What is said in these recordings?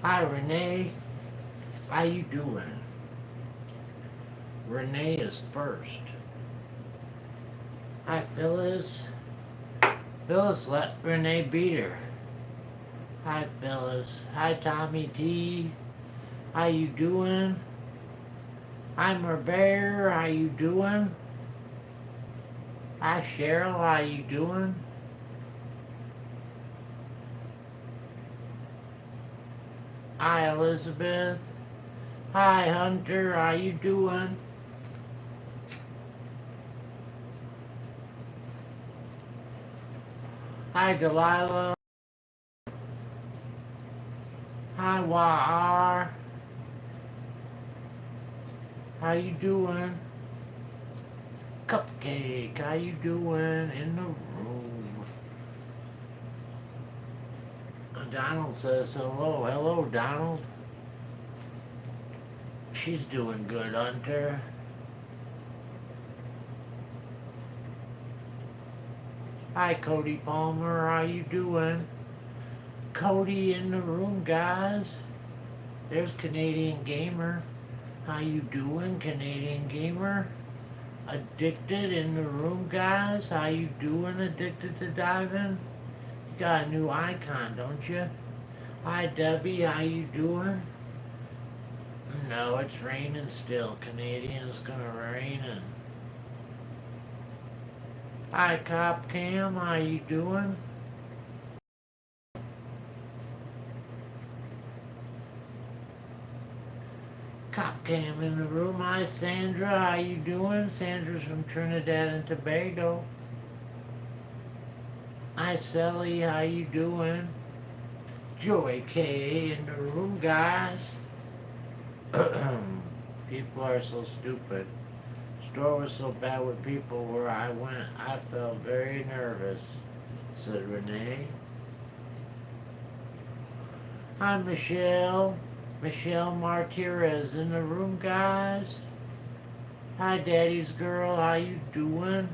Hi, Renee. How you doing? Renee is first. Hi, Phyllis. Phyllis let Renee beat her. Hi, Phyllis. Hi, Tommy T. How you doing? Hi, Bear. How you doing? Hi, Cheryl. How you doing? Hi, Elizabeth. Hi, Hunter. How you doing? Hi, Delilah. Hi, Waar. How you doing? Cupcake. How you doing in the room? Donald says hello. Hello, Donald. She's doing good, Hunter. Hi, Cody Palmer. How you doing? Cody in the room, guys. There's Canadian Gamer. How you doing, Canadian Gamer? Addicted in the room, guys. How you doing, Addicted to Diving? You got a new icon, don't you? Hi, Debbie. How you doing? No, it's raining still. Canadian, it's gonna rain. And hi, Cop Cam. How you doing? Cop Cam in the room. Hi, Sandra. How you doing? Sandra's from Trinidad and Tobago. Hi, Sally. How you doing? Joy K in the room, guys. People are so stupid. Store was so bad with people where I went. I felt very nervous, said Renee. Hi, Michelle. Michelle Martirez in the room, guys. Hi, Daddy's girl. How you doing?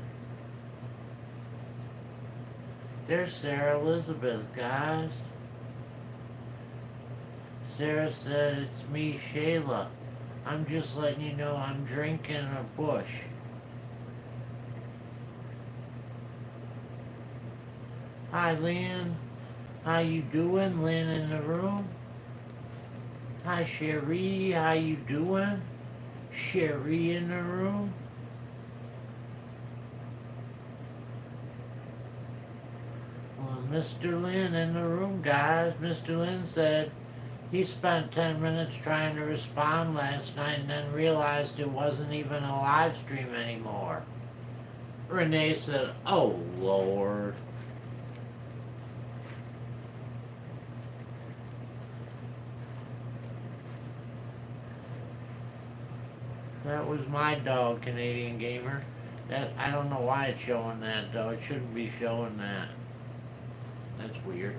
There's Sarah Elizabeth, guys. Sarah said, it's me, Shayla. I'm just letting you know I'm drinking a bush. Hi, Lynn. How you doing? Lynn in the room. Hi, Cherie. How you doing? Cherie in the room. Well, Mr. Lynn in the room, guys. Mr. Lynn said he spent 10 minutes trying to respond last night and then realized it wasn't even a live stream anymore. Renee said, oh, Lord. That was my dog, Canadian Gamer. That I don't know why it's showing that, though. It shouldn't be showing that. That's weird.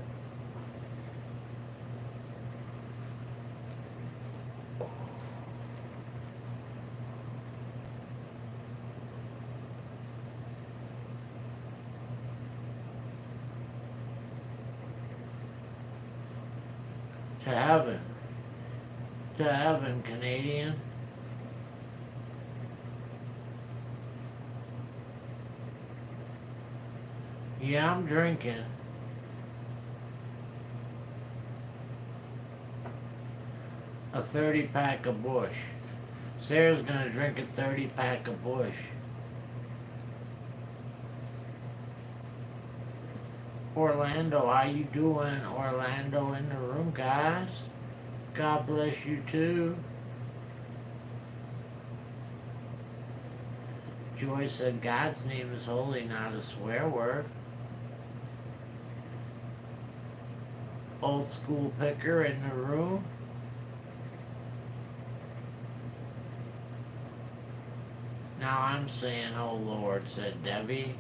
To heaven. To heaven, Canadian. Yeah, I'm drinking. A 30 pack of Bush. Sarah's gonna drink a 30 pack of Bush. Orlando, how you doing? Orlando in the room, guys. God bless you too. Joy said God's name is holy, not a swear word. Old school picker in the room. Now I'm saying, oh Lord, said Debbie.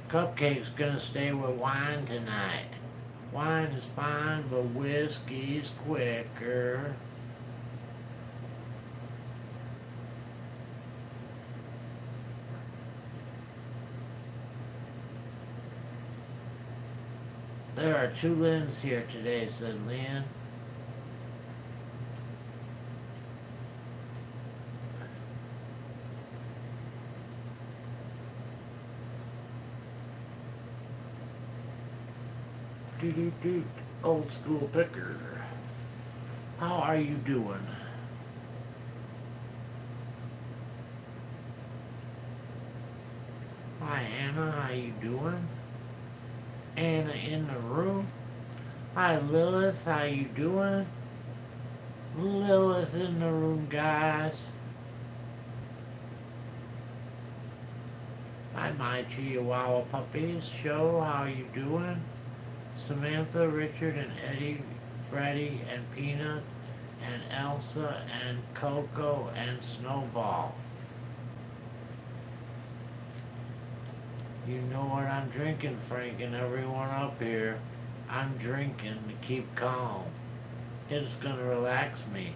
Cupcake's gonna stay with wine tonight. Wine is fine, but whiskey's quicker. There are 2 Lyns here today, said Lynn. Doot. Old school picker. How are you doing? Hi Anna, how you doing? Anna in the room. Hi Lilith, how you doing? Lilith in the room, guys. Hi my Chihuahua puppies. Show, how you doing? Samantha, Richard, and Eddie, Freddie, and Peanut, and Elsa, and Coco, and Snowball. You know what I'm drinking, Frank, and everyone up here. I'm drinking to keep calm. It's gonna relax me.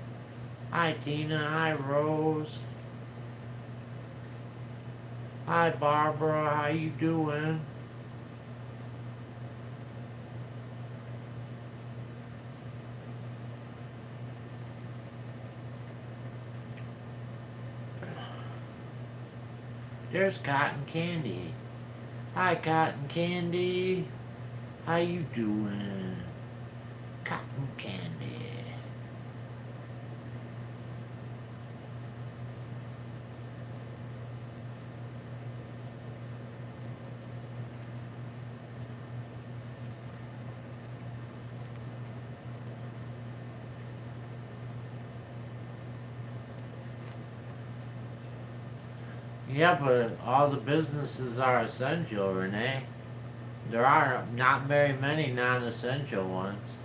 Hi Tina, hi Rose. Hi Barbara, how you doing? There's Cotton Candy. Hi Cotton Candy. How you doing? Cotton Candy. Yeah, but all the businesses are essential, Renee. There are not very many non-essential ones.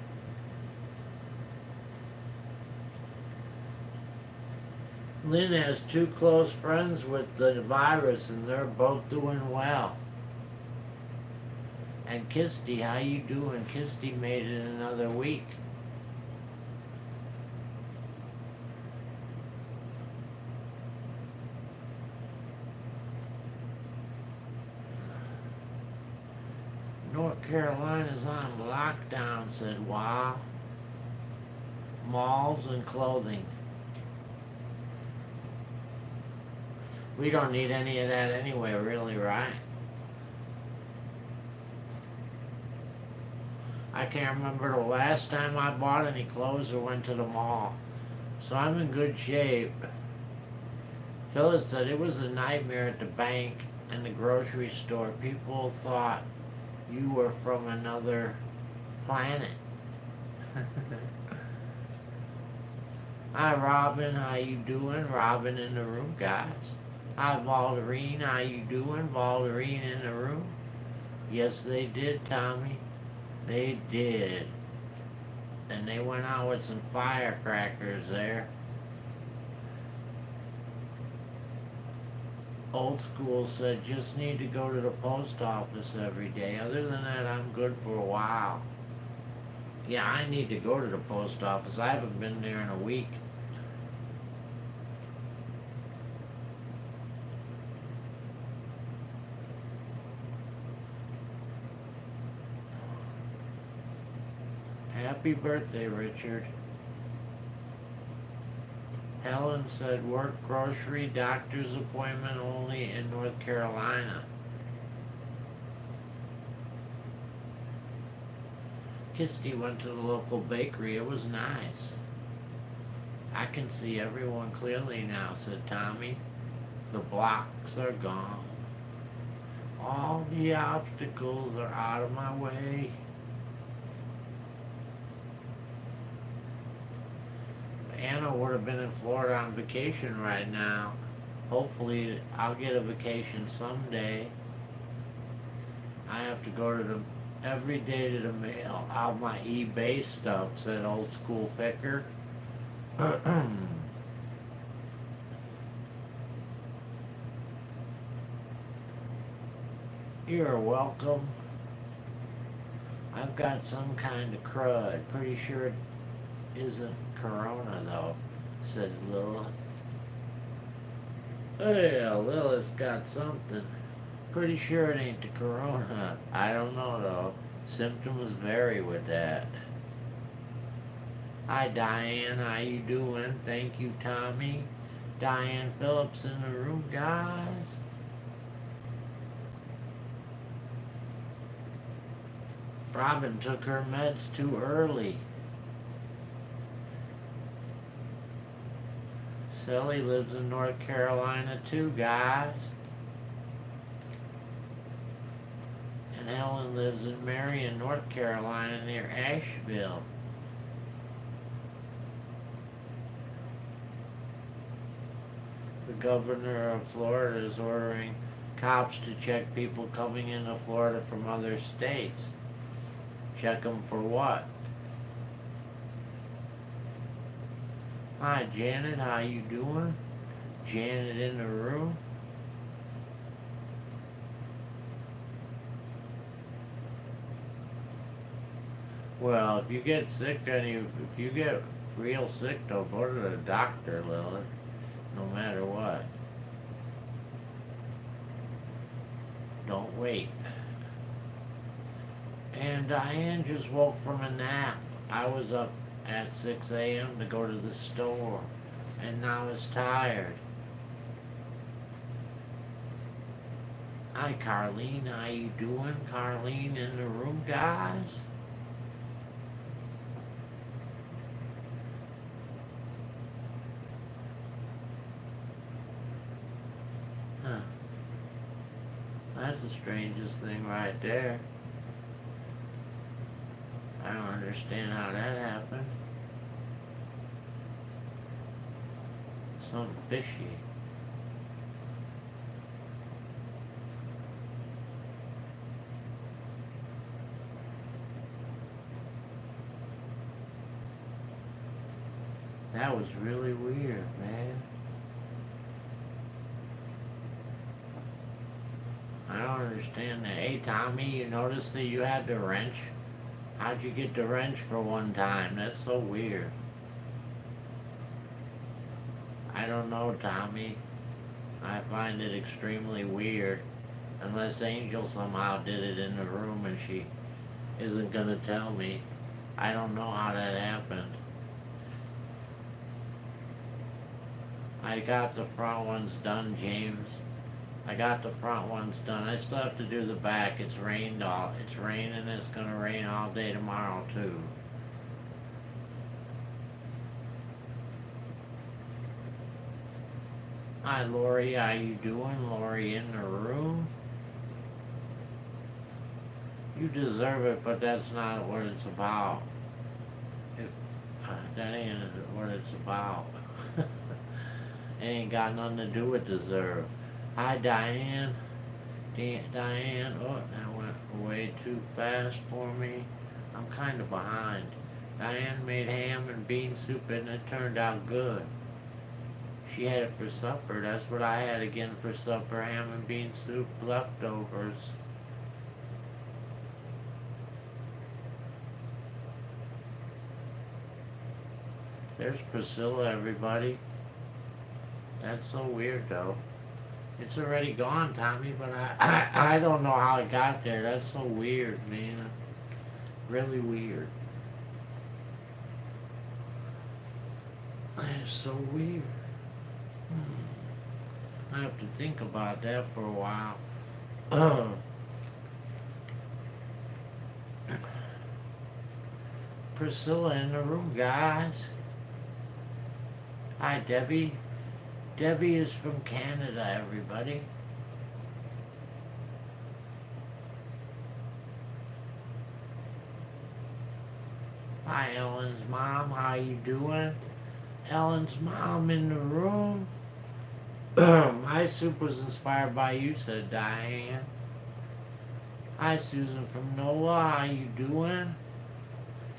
Lynn has 2 close friends with the virus and they're both doing well. And Kisty, how you doing? Kisty made it another week. North Carolina's on lockdown, said Wow. Malls and clothing. We don't need any of that anyway, really, right? I can't remember the last time I bought any clothes or went to the mall. So I'm in good shape. Phyllis said it was a nightmare at the bank and the grocery store. People thought you were from another planet. Hi Robin, how you doing? Robin in the room, guys. Hi Valderine, how you doing? Valderine in the room. Yes, they did, Tommy. They did. And they went out with some firecrackers there. Old school said just need to go to the post office every day. Other than that, I'm good for a while. Yeah, I need to go to the post office. I haven't been there in a week. Happy birthday, Richard. Helen said work, grocery, doctor's appointment only in North Carolina. Kisty went to the local bakery. It was nice. I can see everyone clearly now, said Tommy. The blocks are gone. All the obstacles are out of my way. Anna would have been in Florida on vacation right now. Hopefully I'll get a vacation someday. I have to go to the every day to the mail out my eBay stuff, said Old School Picker. You're welcome. I've got some kind of crud. Pretty sure it isn't Corona though, said Lilith. Yeah, Lilith's got something. Pretty sure it ain't the Corona. I don't know though, Symptoms vary with that. Hi Diane, how you doing? Thank you, Tommy. Diane Phillips in the room, guys. Robin took her meds too early. Sally lives in North Carolina too, guys. And Helen lives in Marion, North Carolina, near Asheville. The governor of Florida is ordering cops to check people coming into Florida from other states. Check them for what? Hi Janet, how you doing? Janet in the room. Well, if you get sick, if you get real sick, though, go to the doctor, Lilith. No matter what. Don't wait. And Diane just woke from a nap. I was up at 6 a.m. to go to the store, and now is tired. Hi Carlene, how you doing? Carlene in the room, guys? Huh. That's the strangest thing right there. I don't understand how that happened. Something fishy. That was really weird, man. I don't understand that. Hey Tommy, you noticed that you had the wrench? How'd you get the wrench for one time? That's so weird. I don't know, Tommy. I find it extremely weird. Unless Angel somehow did it in the room and she isn't gonna tell me. I don't know how that happened. I got the front ones done, James. I got the front ones done. I still have to do the back. It's raining. It's gonna rain all day tomorrow too. Hi Lori, how you doing? Lori in the room. You deserve it, but that's not what it's about. If that ain't what it's about. It ain't got nothing to do with deserve. Hi Diane. Diane, oh, that went way too fast for me. I'm kind of behind. Diane made ham and bean soup and it turned out good. She had it for supper. That's what I had again for supper. Ham and bean soup, leftovers. There's Priscilla, everybody. That's so weird though. It's already gone, Tommy, but I don't know how it got there. That's so weird, man. Really weird. That's so weird. I have to think about that for a while. Priscilla in the room, guys. Hi, Debbie. Debbie is from Canada, everybody. Hi, Ellen's mom. How you doing? Ellen's mom in the room. My soup was inspired by you, said Diane. Hi, Susan from NOLA. How you doing?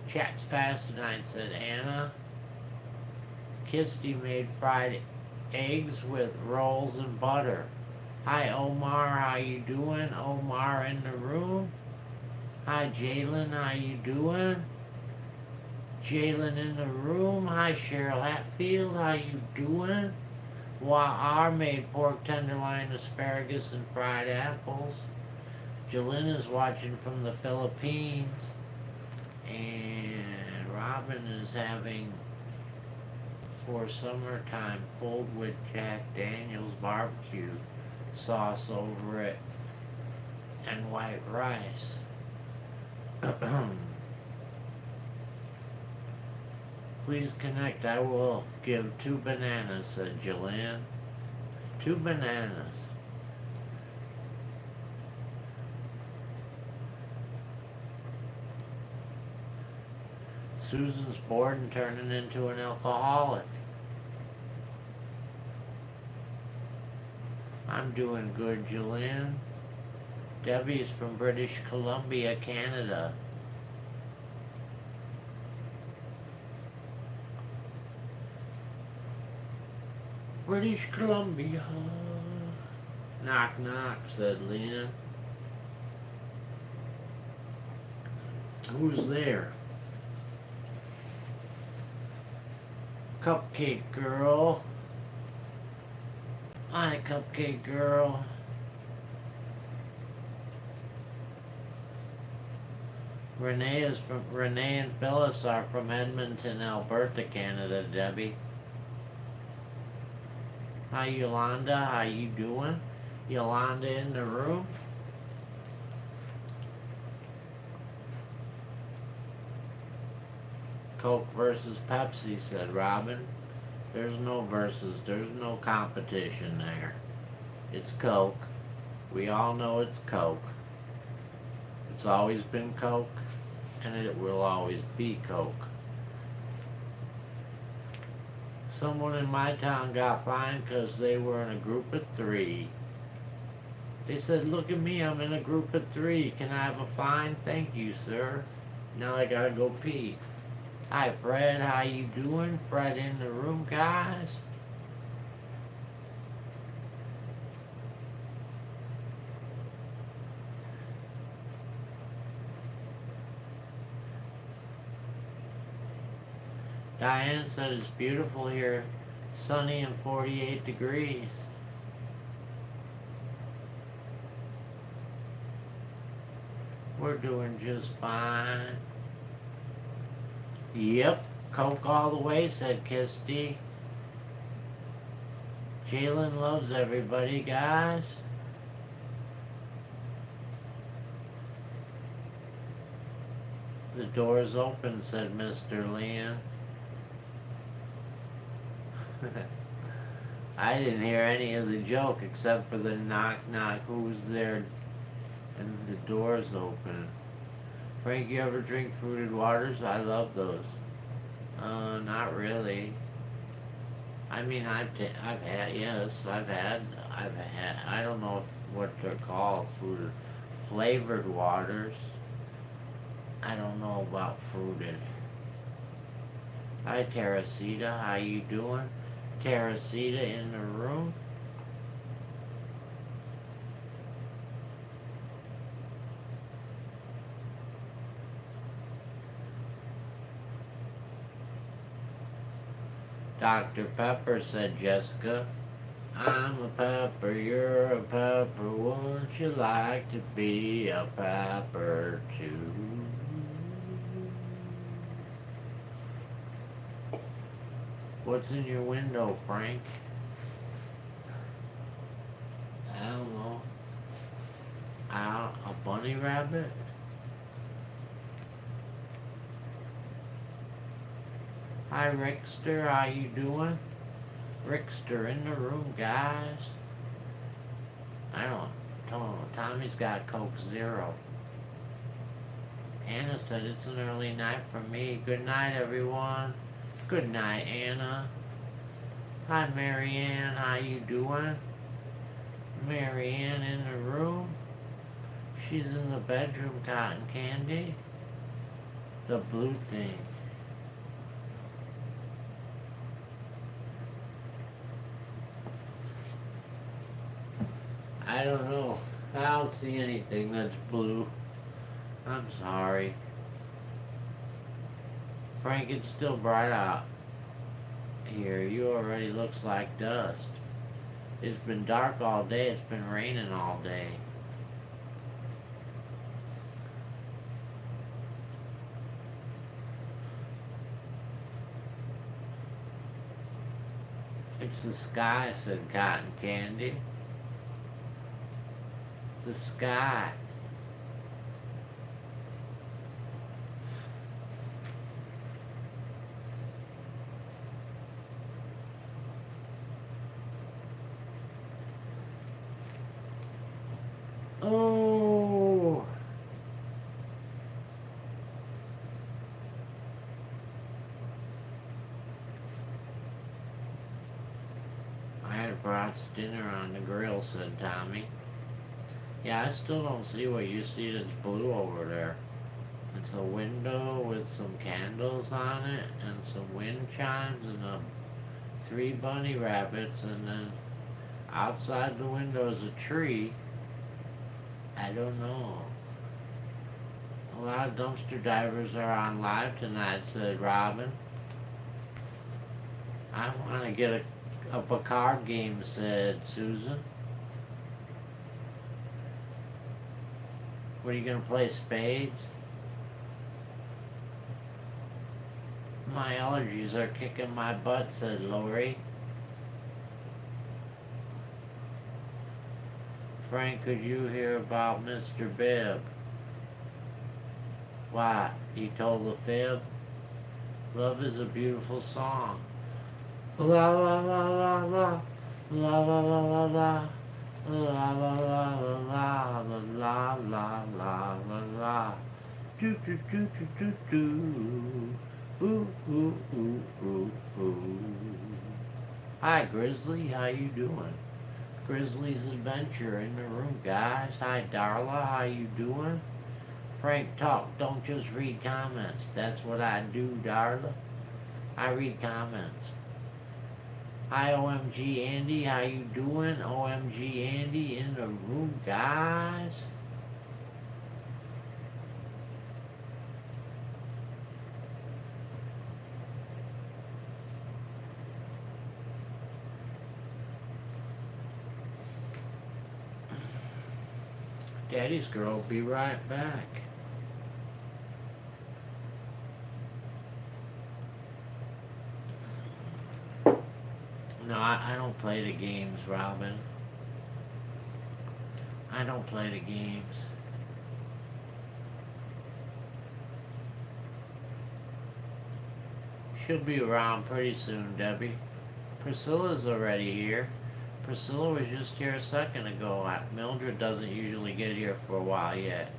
Chat's fast tonight, said Anna. Kisty made fried eggs with rolls and butter. Hi Omar, how you doing? Omar in the room. Hi Jalen, how you doing? Jalen in the room. Hi Cheryl Hatfield, how you doing? Wa'ar made pork tenderloin, asparagus, and fried apples. Jalen is watching from the Philippines. And Robin is having, for summertime, pulled with Jack Daniels barbecue sauce over it and white rice. Please connect. I will give 2 bananas, said Jalen. 2 bananas. Susan's bored and turning into an alcoholic. I'm doing good, Jalen. Debbie's from British Columbia, Canada. British Columbia. Knock, knock, said Lena. Who's there? Cupcake girl. Hi, Cupcake girl. Renee and Phyllis are from Edmonton, Alberta, Canada, Debbie. Hi, Yolanda. How you doing? Yolanda in the room? Coke versus Pepsi, said Robin. There's no versus. There's no competition there. It's Coke. We all know it's Coke. It's always been Coke, and it will always be Coke. Someone in my town got fined because they were in a group of 3. They said, look at me, I'm in a group of 3. Can I have a fine? Thank you, sir. Now I gotta go pee. Hi, Fred. How you doing? Fred in the room, guys? Diane said it's beautiful here, sunny and 48 degrees. We're doing just fine. Yep, Coke all the way, said Kisty. Jalen loves everybody, guys. The door's open, said Mr. Leon. I didn't hear any of the joke except for the knock knock, who's there, and the door's open. Frank, you ever drink fruited waters? I love those. Not really. I mean, I've had, yes, I've had, I don't know what they're called, flavored waters. I don't know about fruited. Hi, Teresita, how you doing? Teresita in the room. Dr. Pepper, said Jessica. I'm a pepper, you're a pepper, wouldn't you like to be a pepper too? What's in your window, Frank? I don't know. A bunny rabbit? Hi, Rickster, how you doing? Rickster in the room, guys. I don't know. Tommy's got Coke Zero. Anna said it's an early night for me. Good night, everyone. Good night, Anna. Hi, Marianne. How you doing? Marianne in the room. She's in the bedroom, Cotton Candy. The blue thing. I don't know. I don't see anything that's blue. I'm sorry. Frank, it's still bright out here. You already looks like dust. It's been dark all day. It's been raining all day. It's the sky, said Cotton Candy. The sky. Oh. I had brought dinner on the grill, said Tommy. Yeah, I still don't see what you see that's blue over there. It's a window with some candles on it and some wind chimes and 3 bunny rabbits, and then outside the window is a tree. I don't know. A lot of dumpster divers are on live tonight, said Robin. I want to get a card game, said Susan. What are you going to play, spades? My allergies are kicking my butt, said Lori. Frank, could you hear about Mr. Bibb? What? He told a fib? Love is a beautiful song. La la la la la. La la la la la. La la la la la la la la la la. Do do do do do do. Ooh ooh ooh ooh ooh. Hi Grizzly, how you doing? Grizzly's Adventure in the room, guys. Hi Darla, how you doing? Frank, talk, don't just read comments. That's what I do, Darla. I read comments. Hi OMG Andy, how you doing? OMG Andy in the room, guys. Daddy's girl will be right back. No, I don't play the games, Robin. I don't play the games. She'll be around pretty soon, Debbie. Priscilla's already here. Priscilla was just here a second ago. Mildred doesn't usually get here for a while yet.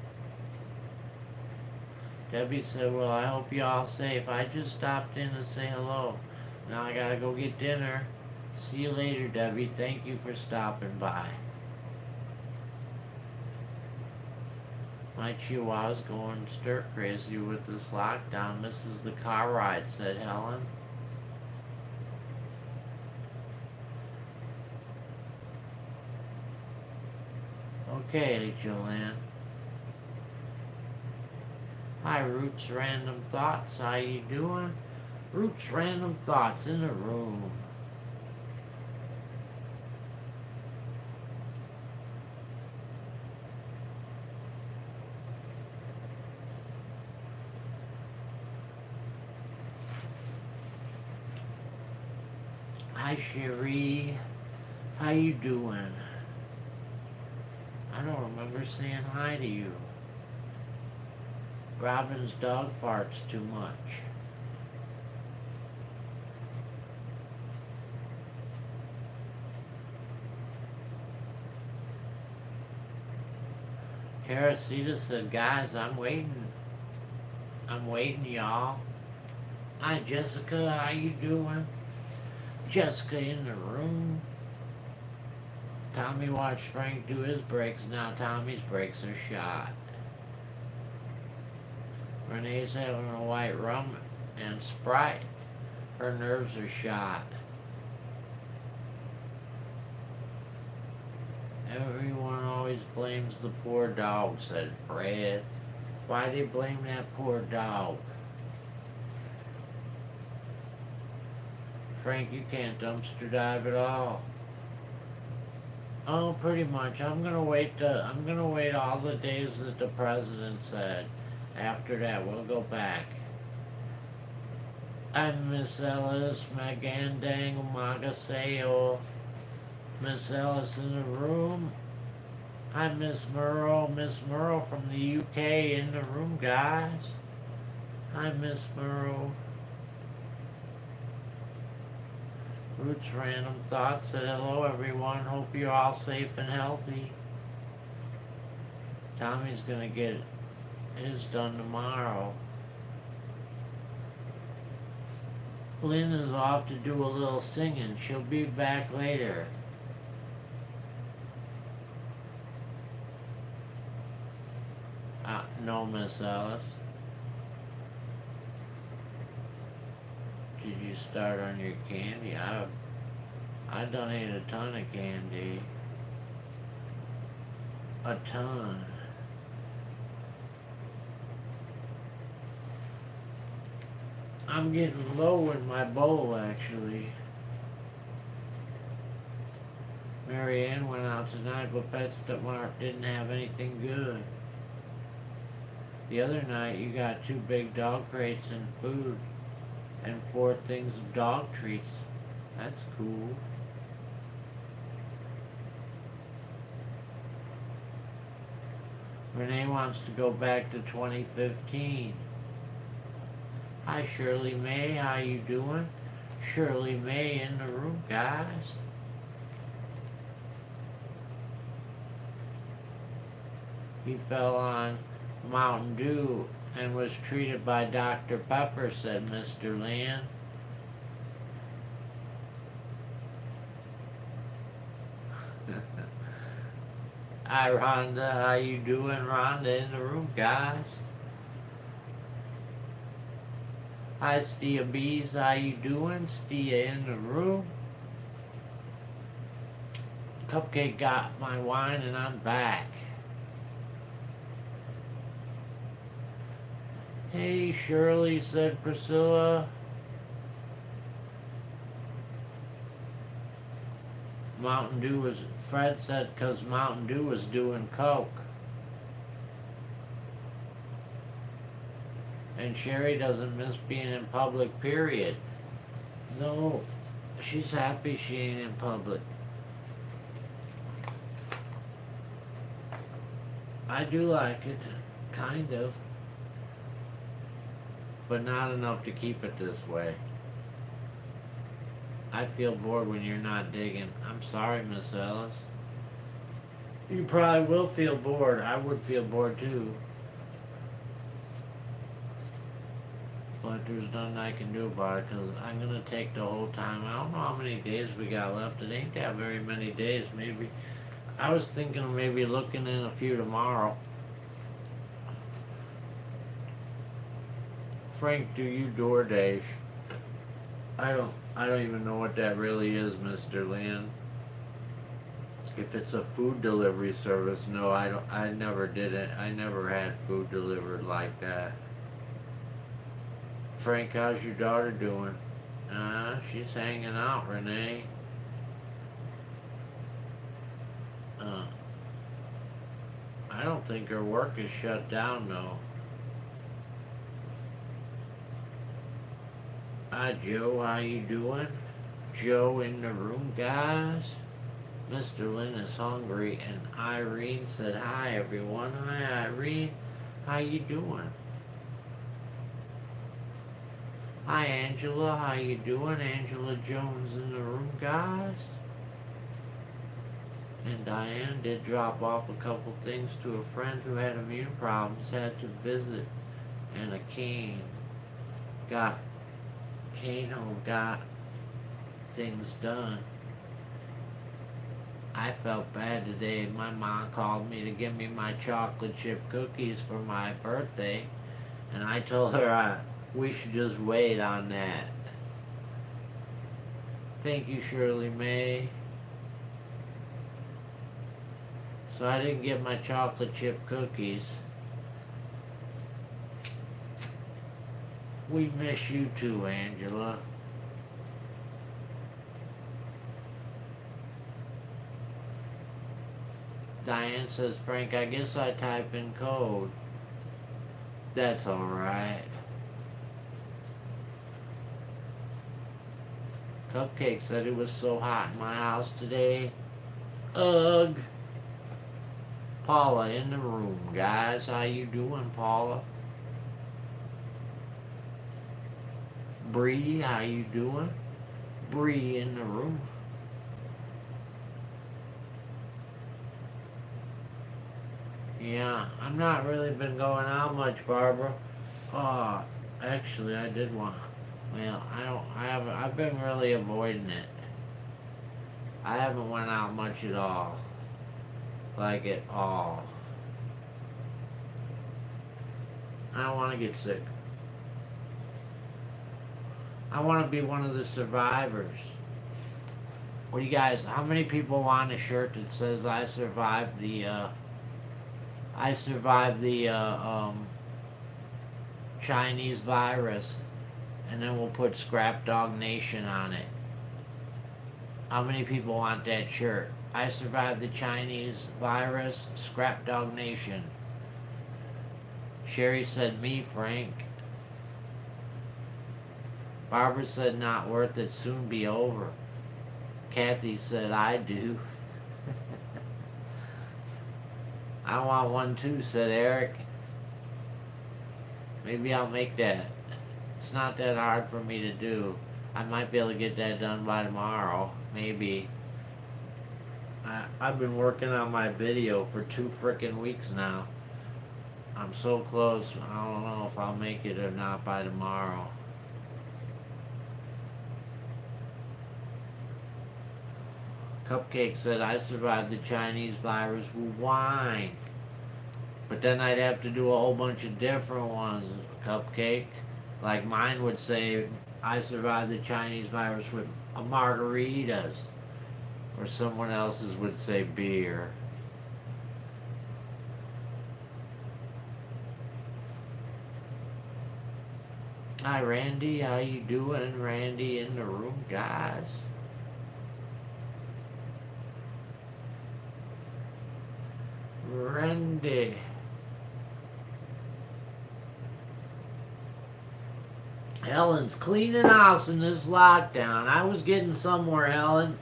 Debbie said, well, I hope you're all safe. I just stopped in to say hello. Now I gotta go get dinner. See you later, Debbie. Thank you for stopping by. My Chihuahua's going stir crazy with this lockdown. Misses the car ride, said Helen. Okay, Joanne. Hi, Roots Random Thoughts. How you doing? Roots Random Thoughts in the room. Hi, Cherie. How you doing? I don't remember saying hi to you. Robin's dog farts too much. Teresita said, guys, I'm waiting. I'm waiting, y'all. Hi, Jessica. How you doing? Jessica in the room. Tommy watched Frank do his breaks. Now Tommy's breaks are shot. Renee's having a white rum and Sprite. Her nerves are shot. Everyone always blames the poor dog, said Fred. Why do they blame that poor dog? Frank, you can't dumpster dive at all. Oh, pretty much. I'm gonna wait all the days that the president said. After that, we'll go back. I'm Miss Ellis, Magandang Umaga Sa'yo. Miss Ellis in the room. I'm Miss Murrow from the UK in the room, guys. Hi, Miss Murrow. Roots Random Thoughts said hello, everyone. Hope you're all safe and healthy. Tommy's gonna get his done tomorrow. Lynn is off to do a little singing. She'll be back later. No, Miss Alice. Did you start on your candy? I done ate a ton of candy. A ton. I'm getting low in my bowl, actually. Mary Ann went out tonight, but PetSmart didn't have anything good. The other night, you got 2 big dog crates and food, and 4 things of dog treats. That's cool. Renee wants to go back to 2015. Hi, Shirley May. How you doing? Shirley May in the room, guys. He fell on Mountain Dew and was treated by Dr. Pepper, said Mr. Land. Hi, Rhonda. How you doing, Rhonda in the room, guys? Hi, Stia Bees. How you doing? Stia in the room. Cupcake got my wine and I'm back. Hey, Shirley, said Priscilla. Mountain Dew was, Fred said, because Mountain Dew was doing coke. And Sherry doesn't miss being in public, period. No, she's happy she ain't in public. I do like it, kind of. But not enough to keep it this way. I feel bored when you're not digging. I'm sorry, Miss Ellis. You probably will feel bored. I would feel bored too. But there's nothing I can do about it because I'm going to take the whole time. I don't know how many days we got left. It ain't that very many days, maybe. I was thinking of maybe looking in a few tomorrow. Frank, do you DoorDash? I don't even know what that really is, Mr. Lynn. If it's a food delivery service, no, I never did it. I never had food delivered like that. Frank, how's your daughter doing? She's hanging out, Renee. I don't think her work is shut down, though. Hi, Joe, how you doing? Joe in the room, guys. Mr. Lynn is hungry, and Irene said, hi, everyone. Hi, Irene. How you doing? Hi, Angela. How you doing? Angela Jones in the room, guys. And Diane did drop off a couple things to a friend who had immune problems, had to visit, and a cane home got things done. I felt bad today. My mom called me to give me my chocolate chip cookies for my birthday, and I told her we should just wait on that. Thank you, Shirley May. So I didn't get my chocolate chip cookies. We miss you too, Angela. Diane says, Frank, I guess I type in code. That's alright. Cupcake said it was so hot in my house today. Ugh. Paula in the room, guys. How you doing, Paula? Bree, how you doing? Bree in the room. Yeah, I'm not really been going out much, Barbara. Actually, I did want. Well, I've been really avoiding it. I haven't went out much at all. Like at all. I don't want to get sick. I want to be one of the survivors. What do you guys? How many people want a shirt that says I survived the Chinese virus, and then we'll put Scrap Dog Nation on it. How many people want that shirt? I survived the Chinese virus, Scrap Dog Nation. Sherry said me, Frank. Barbara said not worth it, soon be over. Kathy said I do. I want one too, said Eric. Maybe I'll make that. It's not that hard for me to do. I might be able to get that done by tomorrow. Maybe. I've been working on my video for 2 frickin' weeks now. I'm so close. I don't know if I'll make it or not by tomorrow. Cupcake said I survived the Chinese virus with wine. But then I'd have to do a whole bunch of different ones, Cupcake. Like mine would say, I survived the Chinese virus with margaritas. Or someone else's would say beer. Hi, Randy. How you doing? Randy in the room, guys. Randy. Helen's cleaning house in this lockdown. I was getting somewhere, Helen.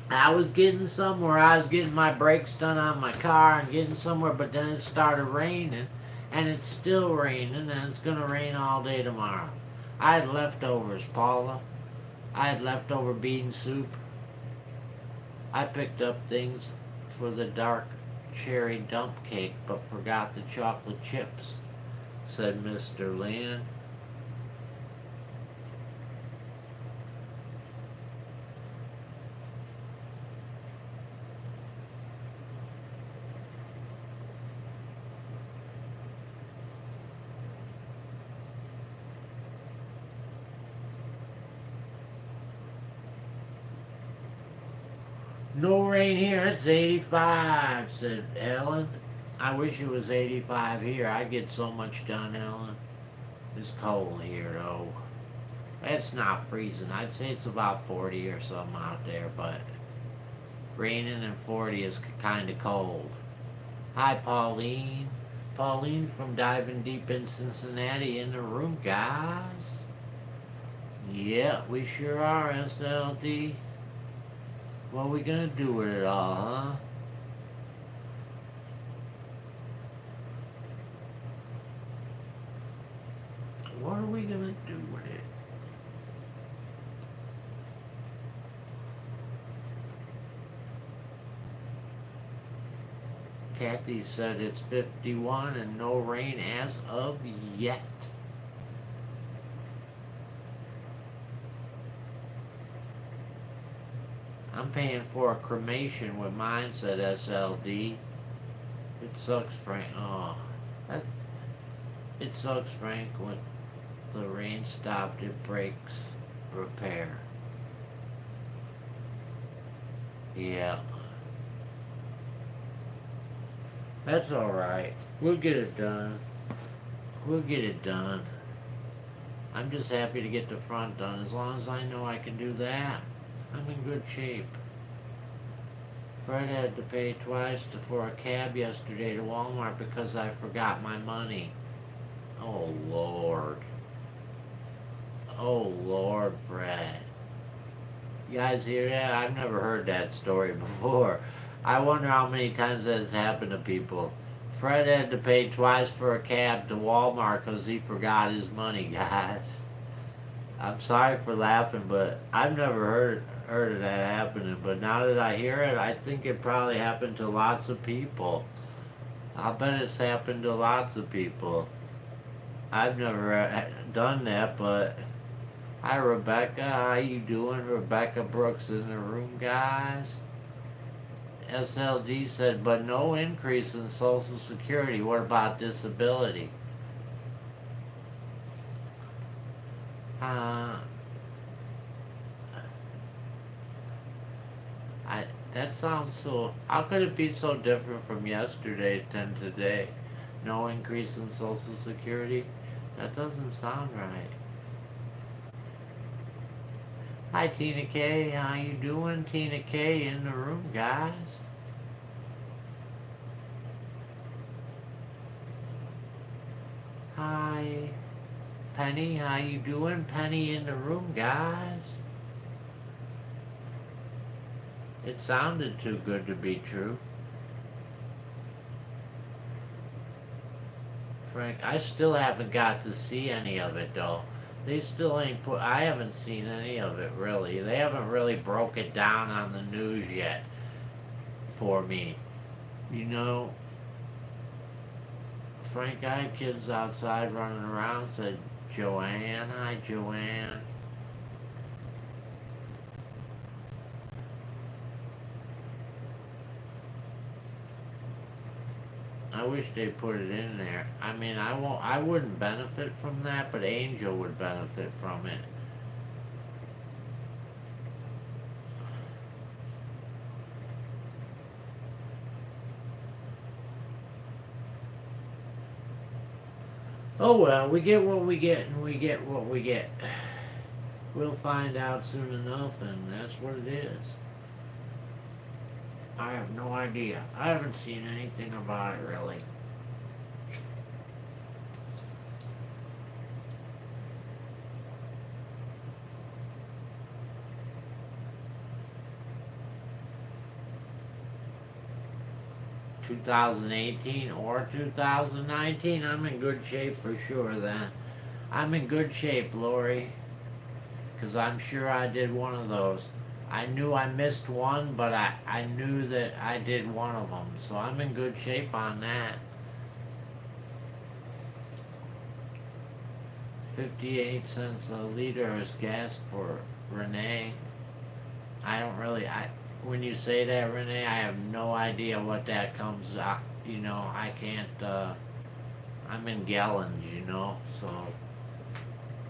I was getting somewhere. I was getting my brakes done on my car and getting somewhere, but then it started raining, and it's still raining, and it's going to rain all day tomorrow. I had leftovers, Paula. I had leftover bean soup. I picked up things for the dark cherry dump cake, but forgot the chocolate chips, said Mr. Lynn. No rain here, it's 85, said Helen. I wish it was 85 here. I'd get so much done, Helen. It's cold here, though. It's not freezing. I'd say it's about 40 or something out there, but raining and 40 is kind of cold. Hi, Pauline. Pauline from Diving Deep in Cincinnati in the room, guys. Yeah, we sure are, SLD. What are we gonna do with it all, huh? What are we gonna do with it? Kathy said it's 51 and no rain as of yet. I'm paying for a cremation with mine, said SLD. It sucks, Frank. It sucks, Frank. When the rain stopped, it breaks repair. Yeah. That's alright. We'll get it done. We'll get it done. I'm just happy to get the front done. As long as I know I can do that, I'm in good shape. Fred had to pay twice for a cab yesterday to Walmart because I forgot my money. Oh, Lord. Oh, Lord, Fred. guys hear that? I've never heard that story before. I wonder how many times that has happened to people. Fred had to pay twice for a cab to Walmart because he forgot his money, guys. I'm sorry for laughing, but I've never heard of that happening. But now that I hear it, I think it probably happened to lots of people. I bet it's happened to lots of people. I've never done that, but hi Rebecca, how you doing? Rebecca Brooks in the room, guys. SLD said, but no increase in Social Security. What about disability? Uh, I that sounds so. How could it be so different from yesterday than today? No increase in Social Security. That doesn't sound right. Hi Tina K, how you doing? Tina K in the room, guys. Hi Penny, how you doing? Penny in the room, guys. It sounded too good to be true. Frank, I still haven't got to see any of it though. They still ain't put, I haven't seen any of it really. They haven't really broke it down on the news yet for me. You know, Frank, I had kids outside running around, said, Joanne, hi Joanne. I wish they put it in there. I mean, I wouldn't benefit from that, but Angel would benefit from it. Oh well, we get what we get and we get what we get. We'll find out soon enough and that's what it is. I have no idea. I haven't seen anything about it really. (2018) or 2019, I'm in good shape for sure then. I'm in good shape, Lori, because I'm sure I did one of those. I knew I missed one, but I knew that I did one of them, so I'm in good shape on that. 58 cents a liter is gas for Renee. I don't really, when you say that, Renee, I have no idea what that comes out. You know, I can't, I'm in gallons, you know, so.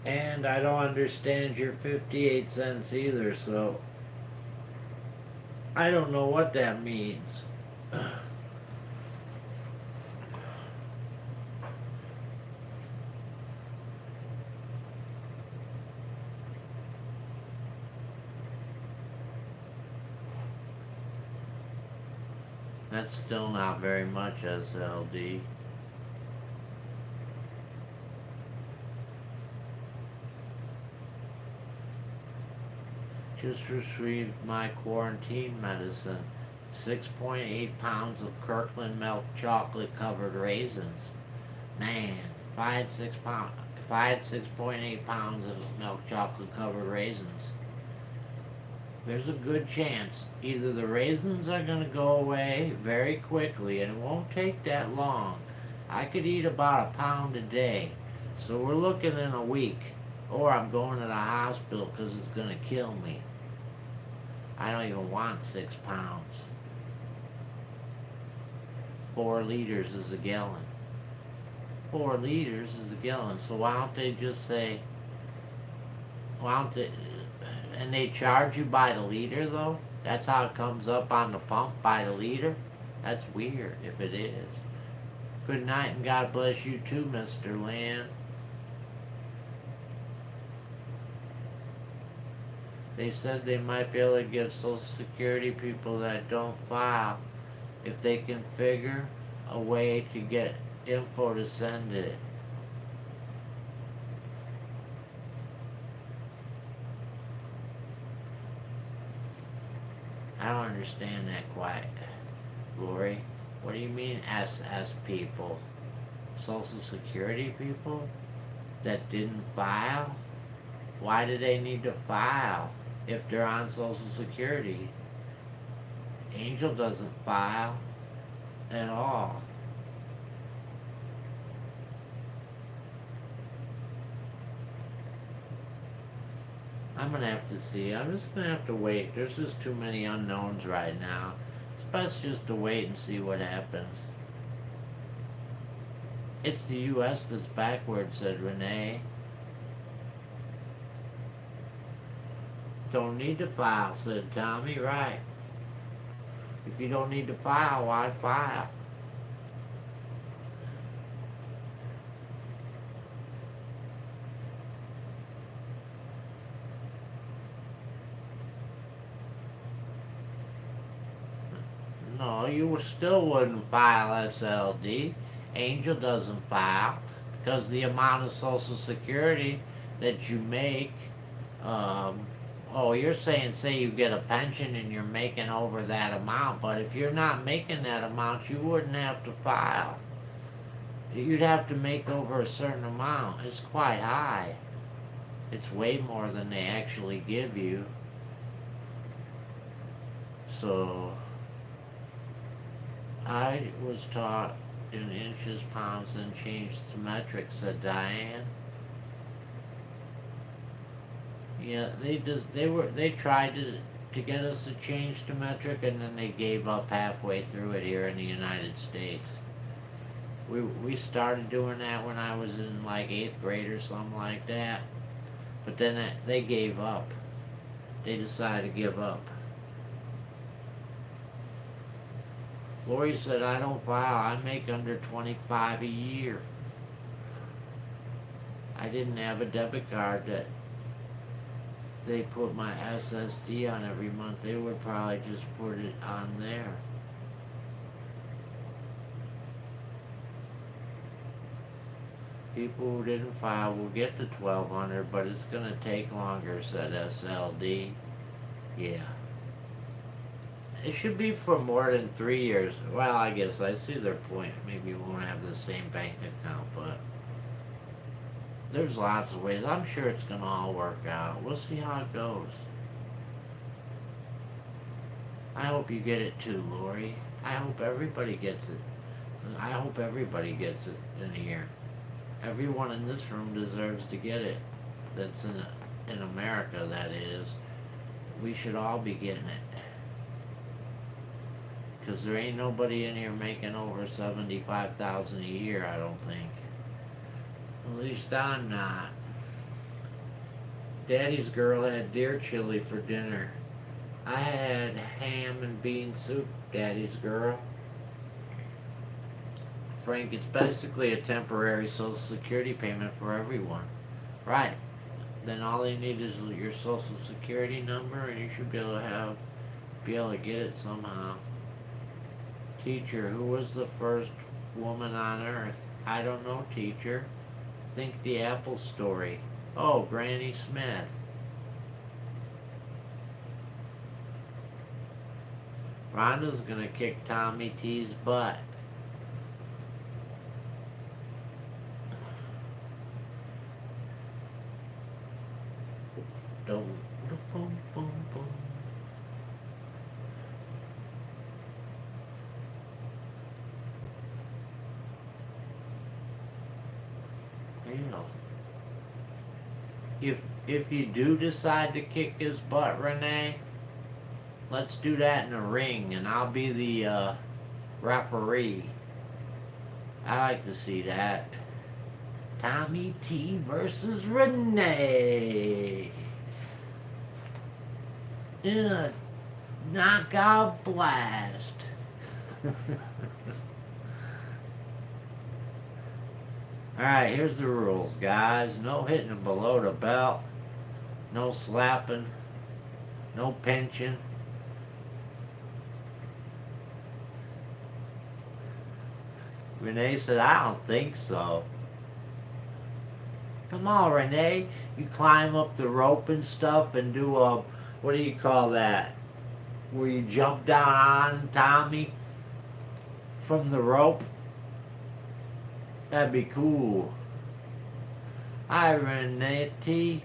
And I don't understand your 58 cents either, so I don't know what that means. That's still not very much, SLD. Just received my quarantine medicine. 6.8 pounds of Kirkland milk chocolate covered raisins. Man, if I had 6.8 pounds of milk chocolate covered raisins, there's a good chance either the raisins are going to go away very quickly and it won't take that long. I could eat about a pound a day. So we're looking in a week. Or I'm going to the hospital because it's going to kill me. I don't even want 6 pounds. 4 liters is a gallon. 4 liters is a gallon. So why don't they just say, why don't they, and they charge you by the liter though? That's how it comes up on the pump, by the liter? That's weird if it is. Good night and God bless you too, Mr. Land. They said they might be able to give Social Security people that don't file if they can figure a way to get info to send it. understand that quite, Lori. What do you mean SS people? Social Security people that didn't file? Why do they need to file if they're on Social Security? Angel doesn't file at all. I'm gonna have to see. I'm just gonna have to wait. There's just too many unknowns right now. It's best just to wait and see what happens. It's the U.S. that's backwards, said Renee. Don't need to file, said Tommy. Right. If you don't need to file, why file? No, you still wouldn't file SLD. Angel doesn't file because the amount of Social Security that you make. Oh, you're saying, say you get a pension and you're making over that amount, but if you're not making that amount, you wouldn't have to file. You'd have to make over a certain amount. It's quite high. It's way more than they actually give you. So, I was taught in inches, pounds, and changed to metric, said Diane. Yeah, they tried to get us to change to metric, and then they gave up halfway through it here in the United States. We started doing that when I was in like 8th grade or something like that, but then they gave up. They decided to give up. Lori said, I don't file. I make under 25 a year. I didn't have a debit card that they put my SSD on every month. They would probably just put it on there. People who didn't file will get to 1200, but it's going to take longer, said SLD. Yeah. It should be for more than 3 years. Well, I guess I see their point. Maybe you won't have the same bank account, but there's lots of ways. I'm sure it's going to all work out. We'll see how it goes. I hope you get it too, Lori. I hope everybody gets it. I hope everybody gets it in a year. Everyone in this room deserves to get it. That's in America, that is. We should all be getting it. Because there ain't nobody in here making over $75,000 a year, I don't think. At least I'm not. Daddy's girl had deer chili for dinner. I had ham and bean soup, Daddy's girl. Frank, it's basically a temporary Social Security payment for everyone. Right. Then all they need is your Social Security number, and you should be able to get it somehow. Teacher, who was the first woman on Earth? I don't know, teacher. Think the Apple story. Oh, Granny Smith. Rhonda's gonna kick Tommy T's butt. Boom, boom, boom, boom. Hell. If you do decide to kick his butt, Renee, let's do that in a ring, and I'll be the referee. I like to see that. Tommy T versus Renee in a knockout blast. Alright, here's the rules, guys. No hitting below the belt. No slapping. No pinching. Renee said, I don't think so. Come on, Renee. You climb up the rope and stuff and do a, what do you call that? where you jump down on Tommy from the rope? That'd be cool. Hi, Renati.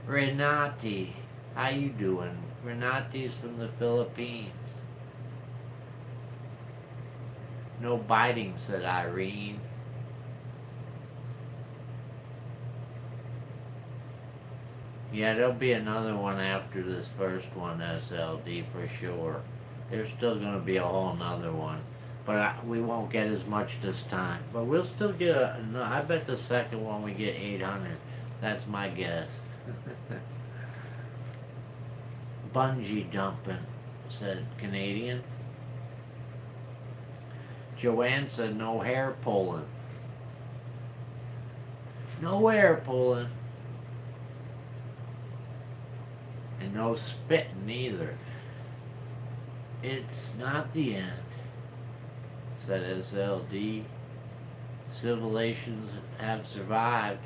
Renati. How you doing? Renati's from the Philippines. No biting, said Irene. Yeah, there'll be another one after this first one, SLD, for sure. There's still going to be a whole nother one. But we won't get as much this time. But we'll still get no, I bet the second one we get 800. That's my guess. Bungee jumping, said Canadian. Joanne said no hair pulling. No hair pulling. And no spitting either. It's not the end, said SLD. Civilizations have survived.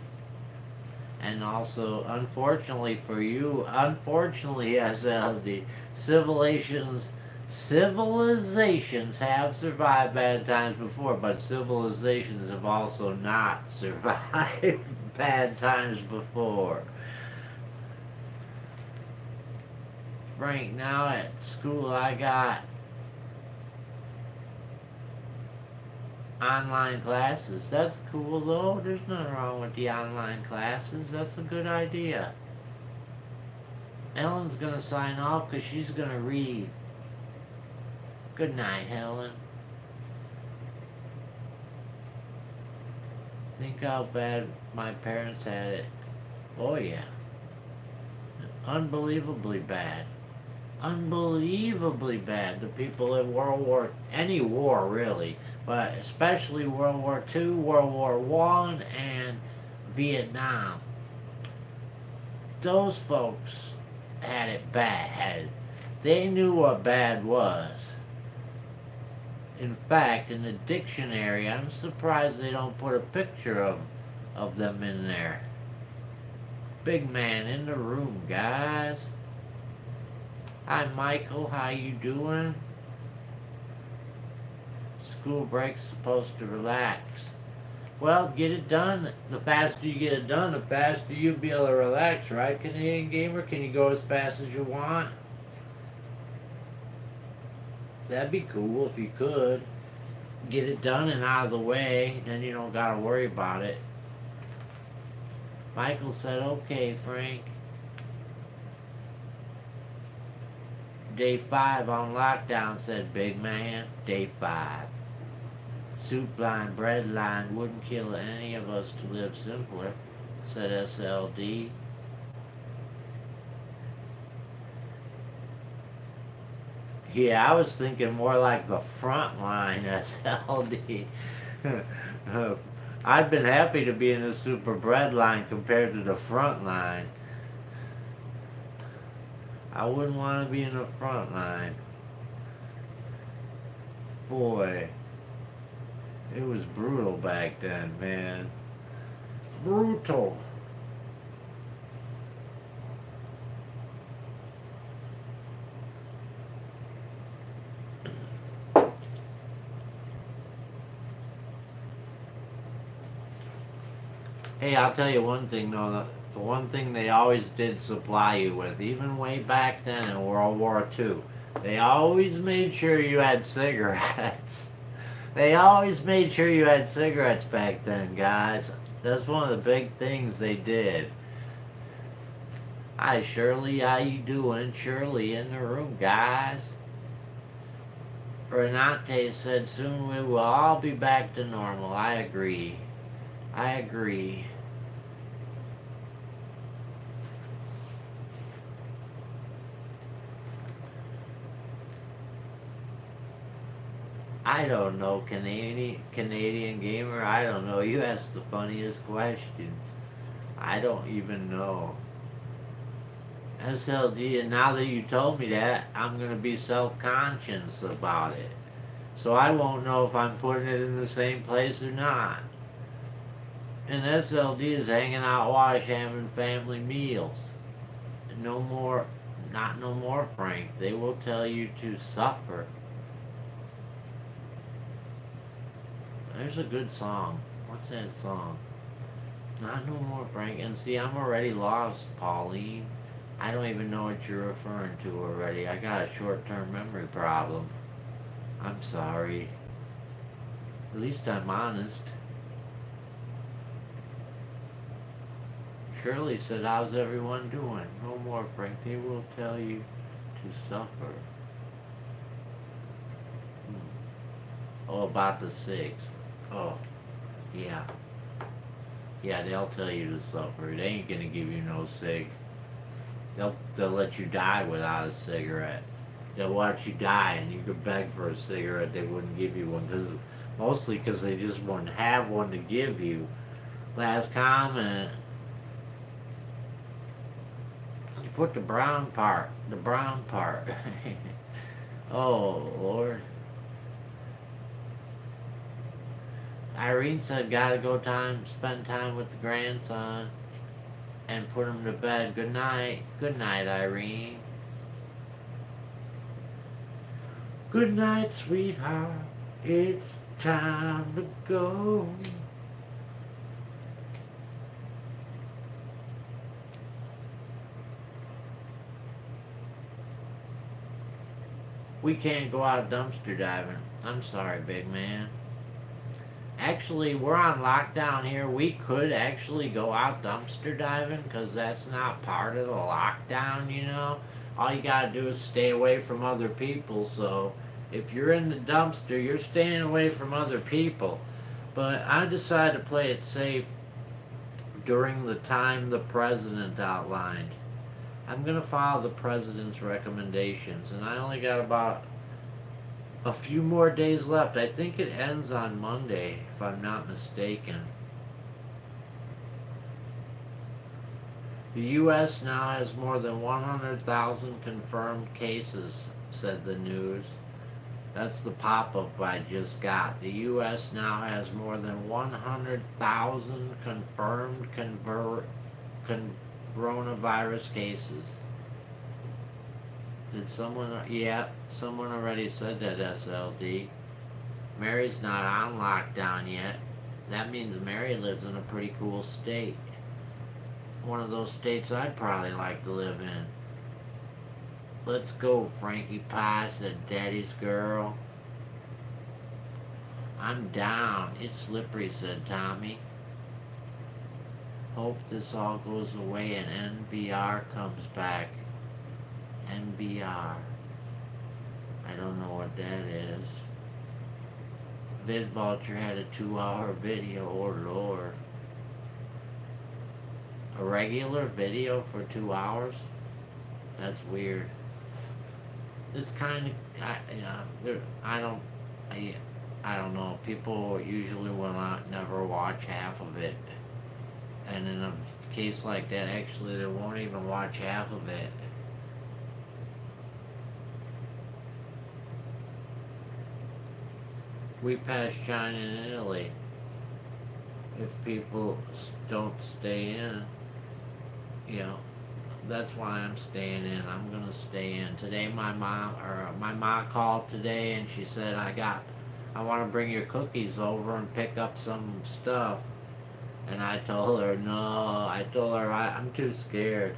And also, unfortunately for you, unfortunately, SLD, civilizations have survived bad times before, but civilizations have also not survived bad times before. Frank, now at school I got online classes. That's cool though. There's nothing wrong with the online classes. That's a good idea. Ellen's gonna sign off because she's gonna read. Good night, Helen. Think how bad my parents had it. Oh yeah. Unbelievably bad. Unbelievably bad. The people in any war really, but especially World War II, World War I, and Vietnam. Those folks had it bad. They knew what bad was. In fact, in the dictionary, I'm surprised they don't put a picture of them in there. Big man in the room, guys. Hi, Michael. How you doing? School break's supposed to relax. Well, get it done. The faster you get it done, the faster you'll be able to relax, right, Canadian Gamer? Can you go as fast as you want? That'd be cool if you could. Get it done and out of the way, then you don't gotta worry about it. Michael said, okay, Frank. Day 5 on lockdown, said Big Man. Day 5. Soup line, bread line wouldn't kill any of us to live simpler, said SLD. Yeah, I was thinking more like the front line, SLD. I've been happy to be in the super bread line compared to the front line. I wouldn't want to be in the front line. Boy, it was brutal back then, man. Brutal. Hey, I'll tell you one thing though. The one thing they always did supply you with, even way back then in World War II, they always made sure you had cigarettes. They always made sure you had cigarettes back then, guys. That's one of the big things they did. Hi, Shirley. How you doing? Shirley in the room, guys. Renate said soon we will all be back to normal. I agree. I agree. I don't know, Canadian Gamer. I don't know. You ask the funniest questions. I don't even know. SLD, and now that you told me that, I'm going to be self-conscious about it. So I won't know if I'm putting it in the same place or not. And SLD is hanging out, having family meals. No more Not no more, Frank. They will tell you to suffer. There's a good song. What's that song? Not no more, Frank. And see, I'm already lost, Pauline. I don't even know what you're referring to already. I got a short-term memory problem. I'm sorry. At least I'm honest. Shirley said, how's everyone doing? No more, Frank. They will tell you to suffer. Oh, about the 6. Oh, yeah. Yeah, they'll tell you to suffer. They ain't gonna give you no cig. They'll let you die without a cigarette. They'll watch you die, and you could beg for a cigarette. They wouldn't give you one, mostly because they just wouldn't have one to give you. Last comment. You put the brown part. The brown part. Oh, Lord. Irene said, gotta go spend time with the grandson and put him to bed. Good night. Good night, Irene. Good night, sweetheart. It's time to go. We can't go out dumpster diving. I'm sorry, big man. Actually, we're on lockdown here. We could actually go out dumpster diving because that's not part of the lockdown, you know. All you gotta do is stay away from other people. So if you're in the dumpster, you're staying away from other people. But I decided to play it safe during the time the president outlined. I'm gonna follow the president's recommendations, and I only got about a few more days left. I think it ends on Monday, if I'm not mistaken. The U.S. now has more than 100,000 confirmed cases, said the news. That's the pop-up I just got. The U.S. now has more than 100,000 confirmed coronavirus cases. Did someone? Yeah, someone already said that, SLD. Mary's not on lockdown yet. That means Mary lives in a pretty cool state. One of those states I'd probably like to live in. Let's go, Frankie Pie, said Daddy's girl. I'm down. It's slippery, said Tommy. Hope this all goes away and NVR comes back. NVR. I don't know what that is. VidVulture had a 2-hour video, or Lord. A regular video for 2 hours? That's weird. It's kind of, I don't know. People usually will not never watch half of it. And in a case like that, actually, they won't even watch half of it. We passed China and Italy. If people don't stay in, that's why I'm staying in. I'm gonna stay in. Today my mom called today and she said, I want to bring your cookies over and pick up some stuff. And I told her, no. I told her, I'm too scared.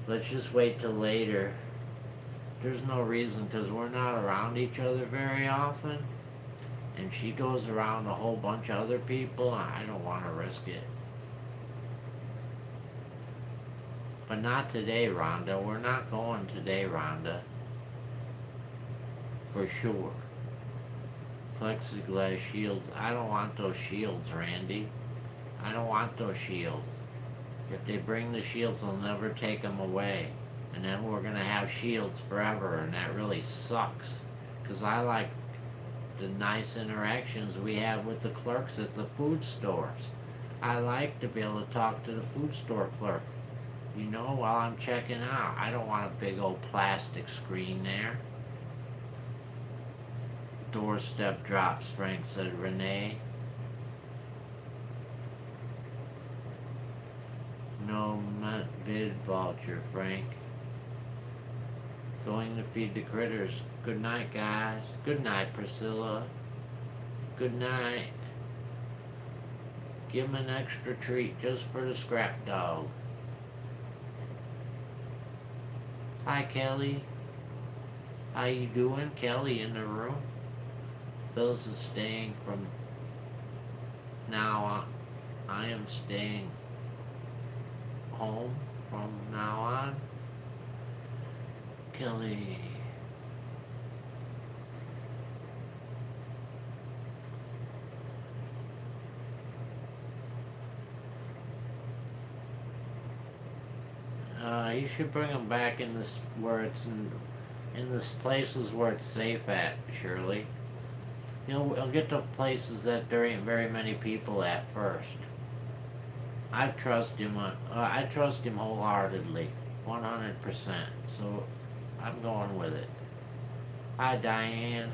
Let's just wait till later. There's no reason, because we're not around each other very often. And she goes around a whole bunch of other people. I don't want to risk it. But not today, Rhonda. We're not going today, Rhonda. For sure. Plexiglass shields. I don't want those shields, Randy. I don't want those shields. If they bring the shields, they'll never take them away. And then we're going to have shields forever, and that really sucks. Because I like the nice interactions we have with the clerks at the food stores. I like to be able to talk to the food store clerk, while I'm checking out. I don't want a big old plastic screen there. Doorstep drops, Frank said. Renee. No VidVulture, Frank. Going to feed the critters. Good night, guys. Good night, Priscilla. Good night. Give him an extra treat just for the scrap dog. Hi, Kelly. How you doing? Kelly in the room. Phyllis is staying from now on. I am staying home from now on. Kelly. You should bring them back in this where it's in this places where it's safe at, Shirley. You'll get to places that there ain't very many people at first. I trust him. I trust him wholeheartedly, 100%. So I'm going with it. Hi, Diane.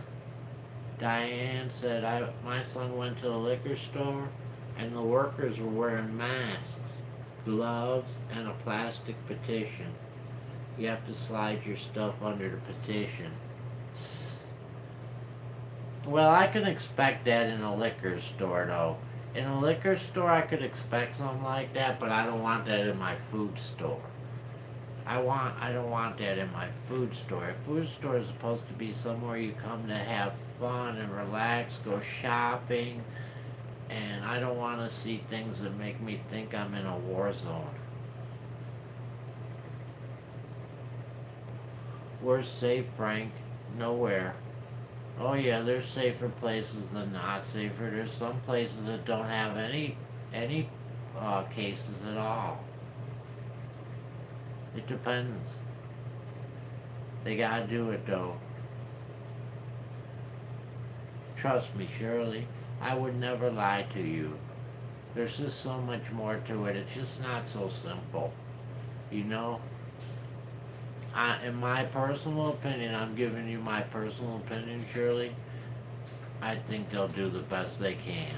Diane said my son went to the liquor store, and the workers were wearing masks, gloves, and a plastic petition. You have to slide your stuff under the petition. Well, I can expect that in a liquor store, though. In a liquor store, I could expect something like that, but I don't want that in my food store. I don't want that in my food store. A food store is supposed to be somewhere you come to have fun and relax, go shopping, and I don't want to see things that make me think I'm in a war zone. Where's safe, Frank? Nowhere. Oh yeah, there's safer places than not safer. There's some places that don't have any cases at all. It depends. They gotta do it though. Trust me, Shirley, I would never lie to you. There's just so much more to it. It's just not so simple. You know? In my personal opinion, I'm giving you my personal opinion, Shirley, I think they'll do the best they can.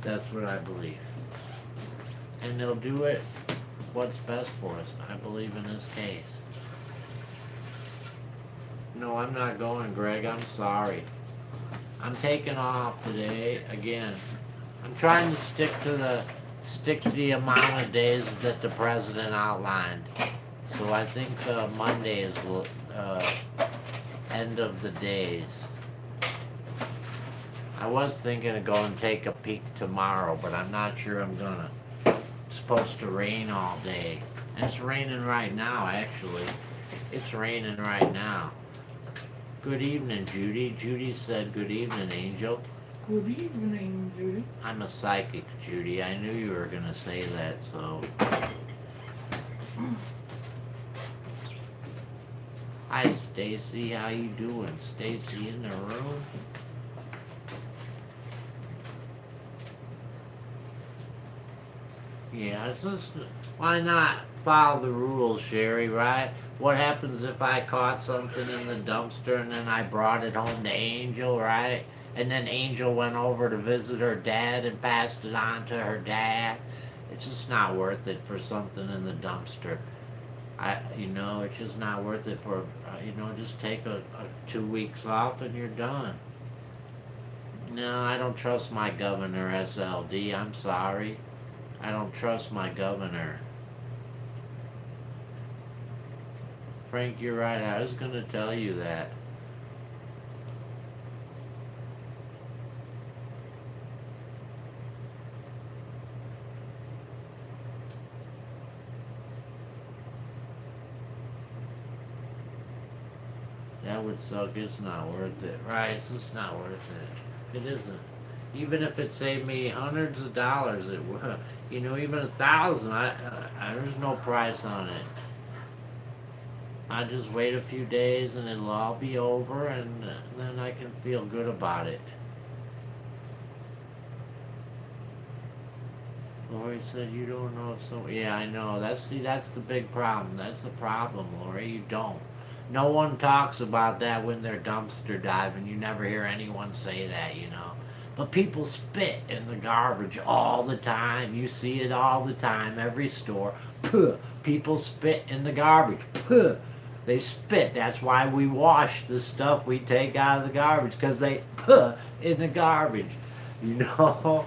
That's what I believe. And they'll do it what's best for us, I believe, in this case. No, I'm not going, Greg. I'm sorry. I'm taking off today again. I'm trying to stick to the amount of days that the president outlined. So I think Monday is end of the days. I was thinking of going and take a peek tomorrow, but I'm not sure I'm gonna. It's supposed to rain all day. And it's raining right now, actually. It's raining right now. Good evening, Judy. Judy said, good evening, Angel. Good evening, Judy. I'm a psychic, Judy. I knew you were going to say that, so. Hi, Stacy. How you doing? Stacy in the room? Yeah, it's just, why not follow the rules, Sherry, right? What happens if I caught something in the dumpster and then I brought it home to Angel, right? And then Angel went over to visit her dad and passed it on to her dad. It's just not worth it for something in the dumpster. It's just not worth it for, just take a 2 weeks off and you're done. No, I don't trust my governor, SLD. I'm sorry. I don't trust my governor. Frank, you're right. I was going to tell you that. That would suck. It's not worth it. Right, it's just not worth it. It isn't. Even if it saved me hundreds of dollars, it would. Even 1,000. There's no price on it. I just wait a few days and it'll all be over, and then I can feel good about it. Lori said you don't know if so. Yeah, I know. That's the big problem. That's the problem, Lori. You don't. No one talks about that when they're dumpster diving. You never hear anyone say that. But people spit in the garbage all the time. You see it all the time, every store. Puh. People spit in the garbage. Puh. They spit. That's why we wash the stuff we take out of the garbage, because they puh in the garbage. You know?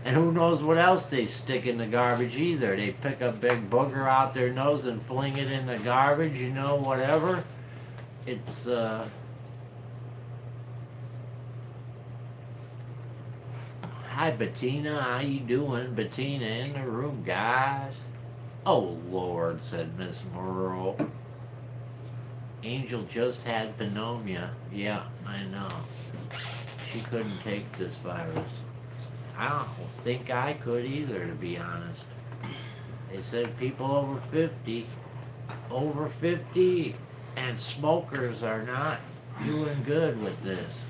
And who knows what else they stick in the garbage either. They pick a big booger out their nose and fling it in the garbage, you know, whatever. It's, Hi, Bettina. How you doing? Bettina in the room, guys. Oh, Lord, said Miss Merle. Angel just had pneumonia. Yeah, I know. She couldn't take this virus. I don't think I could either, to be honest. They said people over 50, and smokers are not doing good with this.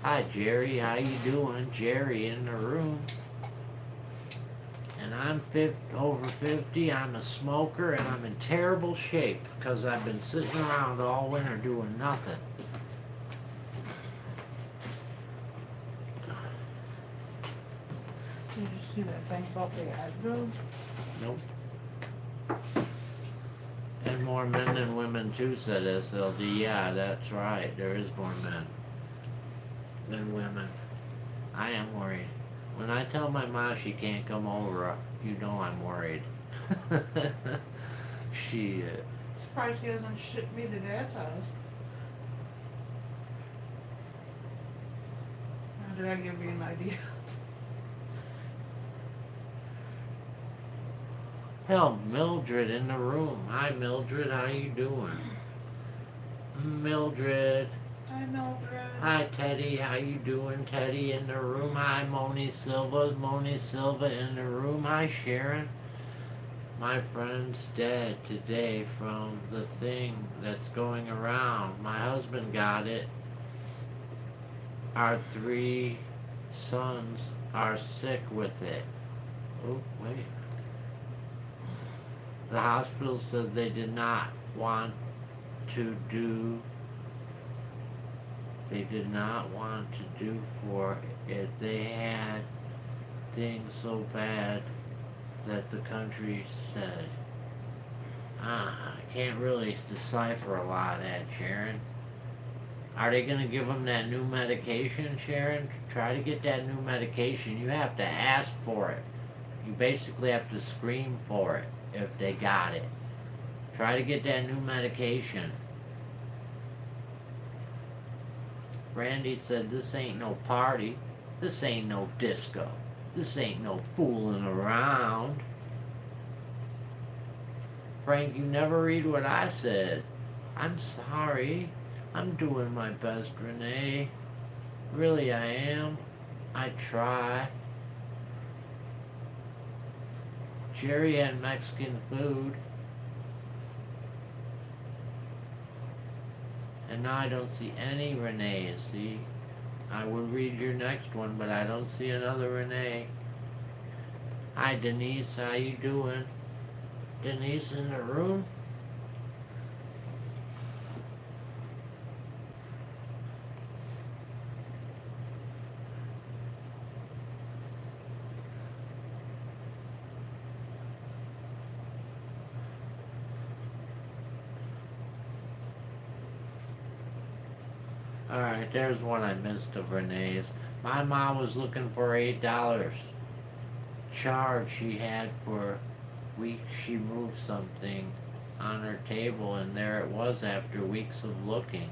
Hi, Jerry. How you doing? Jerry in the room. And I'm over 50. I'm a smoker, and I'm in terrible shape because I've been sitting around all winter doing nothing. Did you see that thing about the Advil? Nope. And more men than women too, said SLD. Yeah, that's right. There is more men than women. I am worried. When I tell my mom she can't come over, you know I'm worried. She Surprised he hasn't shipped me to Dad's house. Or did I give you an idea? Hell, Mildred in the room. Hi, Mildred. How you doing? Mildred. Hi, Mildred. Hi, Teddy. How you doing, Teddy in the room? Hi, Moni Silva. Moni Silva in the room. Hi, Sharon. My friend's dead today from the thing that's going around. My husband got it. Our 3 sons are sick with it. Oh, wait. The hospital said they did not want to do for it. They had things so bad that the country said. I can't really decipher a lot of that, Sharon. Are they going to give them that new medication, Sharon? Try to get that new medication. You have to ask for it. You basically have to scream for it if they got it. Try to get that new medication. Randy said, this ain't no party. This ain't no disco. This ain't no fooling around. Frank, you never read what I said. I'm sorry. I'm doing my best, Renee. Really, I am. I try. Jerry had Mexican food. And now I don't see any Renees, see? I would read your next one, but I don't see another Renee. Hi, Denise. How you doing? Denise in the room? Alright, there's one I missed of Renee's. My mom was looking for $8 charge she had for weeks. She moved something on her table, and there it was after weeks of looking.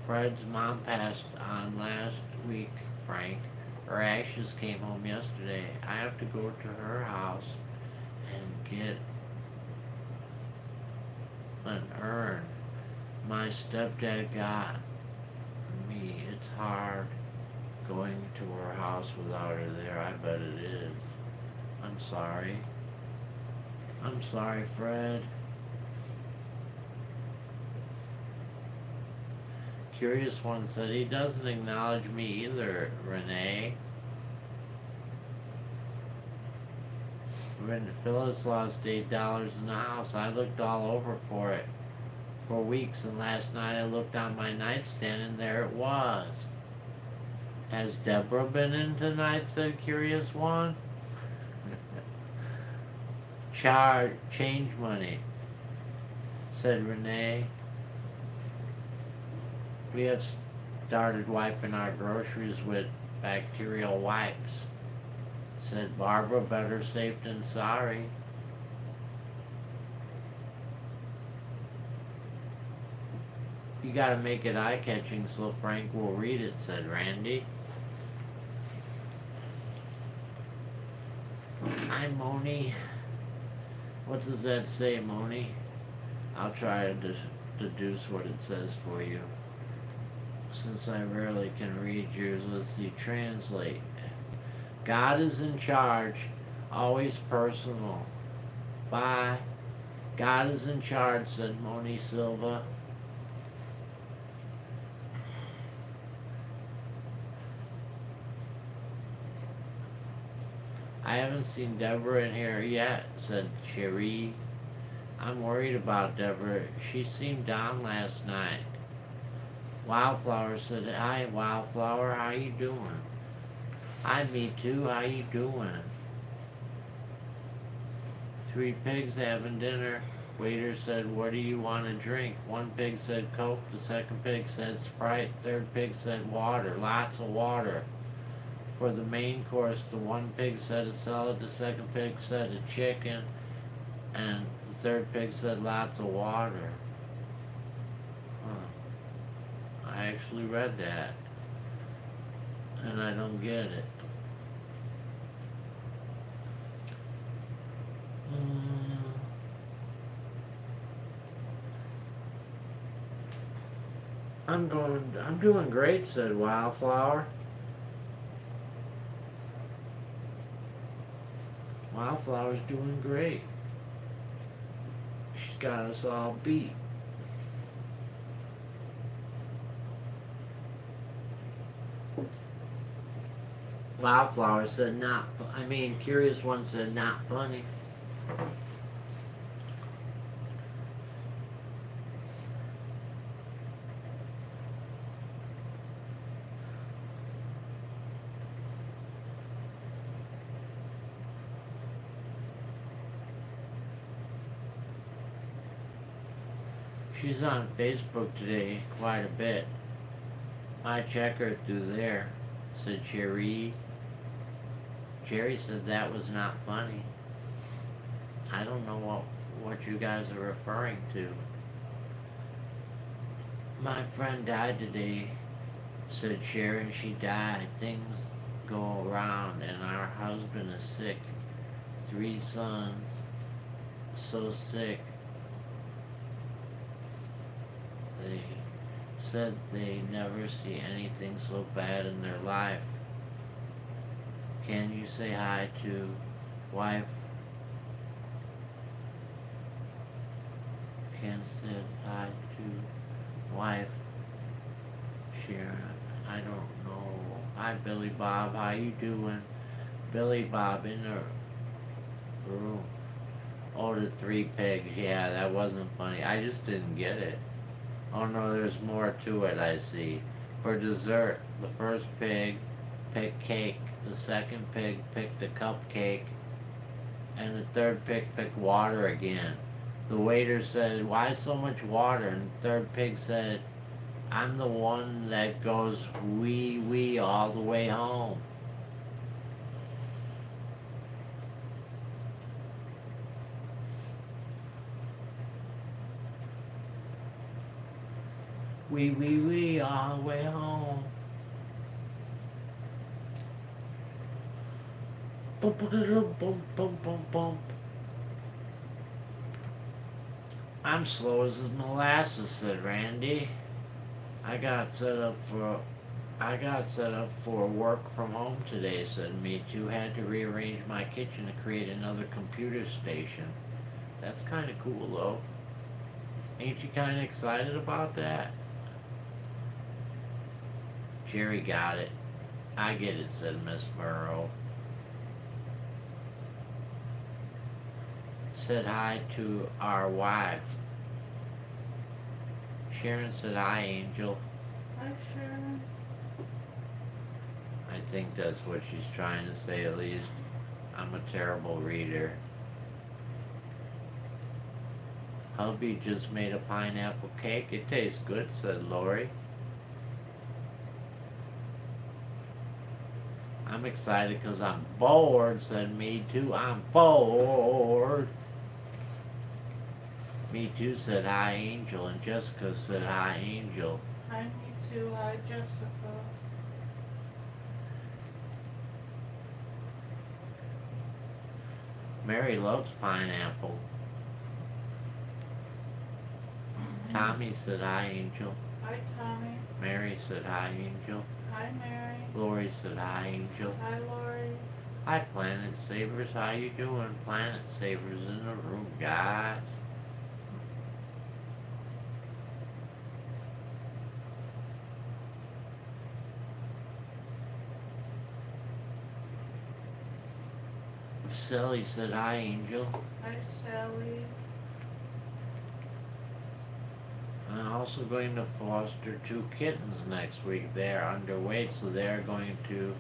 Fred's mom passed on last week, Frank. Her ashes came home yesterday. I have to go to her house and get an urn my stepdad got me. It's hard going to her house without her there. I bet it is. I'm sorry. I'm sorry, Fred. Curious One said he doesn't acknowledge me either, Renee. When Phyllis lost $8 in the house, I looked all over for it. for weeks, and last night I looked on my nightstand and there it was. Has Deborah been in tonight? Said Curious One. Change money, said Renee. We have started wiping our groceries with bacterial wipes, said Barbara. Better safe than sorry. You gotta make it eye-catching so Frank will read it, said Randy. Hi, Moni. What does that say, Moni? I'll try to deduce what it says for you. Since I rarely can read yours, let's see, translate. God is in charge, always personal. Bye. God is in charge, said Moni Silva. I haven't seen Deborah in here yet, said Cherie. I'm worried about Deborah. She seemed down last night. Wildflower said, hi, Wildflower, how you doing? Hi, me too, how you doing? 3 pigs having dinner. Waiter said, what do you want to drink? 1 pig said Coke, the second pig said Sprite, third pig said water, lots of water. For the main course, the 1 pig said a salad, the second pig said a chicken, and the third pig said lots of water. Huh. I actually read that, and I don't get it. I'm doing great, said Wildflower. Wildflower's doing great. She's got us all beat. Wildflower said Curious One said not funny. She's on Facebook today quite a bit. I check her through there, said Jerry. Jerry said that was not funny. I don't know what you guys are referring to. My friend died today, said Sharon. She died. Things go around, and our husband is sick. 3 sons, so sick. They said they never see anything so bad in their life. Can you say hi to wife? Ken said hi to wife. Sharon, I don't know. Hi, Billy Bob, how you doing? Billy Bob in the room. Oh, the 3 pigs. Yeah, that wasn't funny. I just didn't get it. Oh no, there's more to it, I see. For dessert, the first pig picked cake, the second pig picked a cupcake, and the third pig picked water again. The waiter said, why so much water? And the third pig said, I'm the one that goes wee wee all the way home. Wee wee wee all the way home. Bump bump bump bump bump. I'm slow as molasses, said Randy. I got set up for work from home today, said Me Too. Had to rearrange my kitchen to create another computer station. That's kind of cool, though. Ain't you kind of excited about that? Jerry got it. I get it, said Miss Murrow. Said hi to our wife. Sharon said hi, Angel. Hi, Sharon. I think that's what she's trying to say at least. I'm a terrible reader. Hubby just made a pineapple cake. It tastes good, said Lori. I'm excited because I'm bored, said Me Too. I'm bored. Me Too said hi, Angel. And Jessica said hi, Angel. Hi, me too. Hi, Jessica. Mary loves pineapple. Tommy said hi, Angel. Hi, Tommy. Mary said hi, Angel. Hi, Mary. Lori said hi, Angel. Hi, Lori. Hi, Planet Savers. How you doing? Planet Savers in the room, guys. Sally said hi, Angel. Hi, Sally. I'm also going to foster 2 kittens next week. They're underweight, so they're going to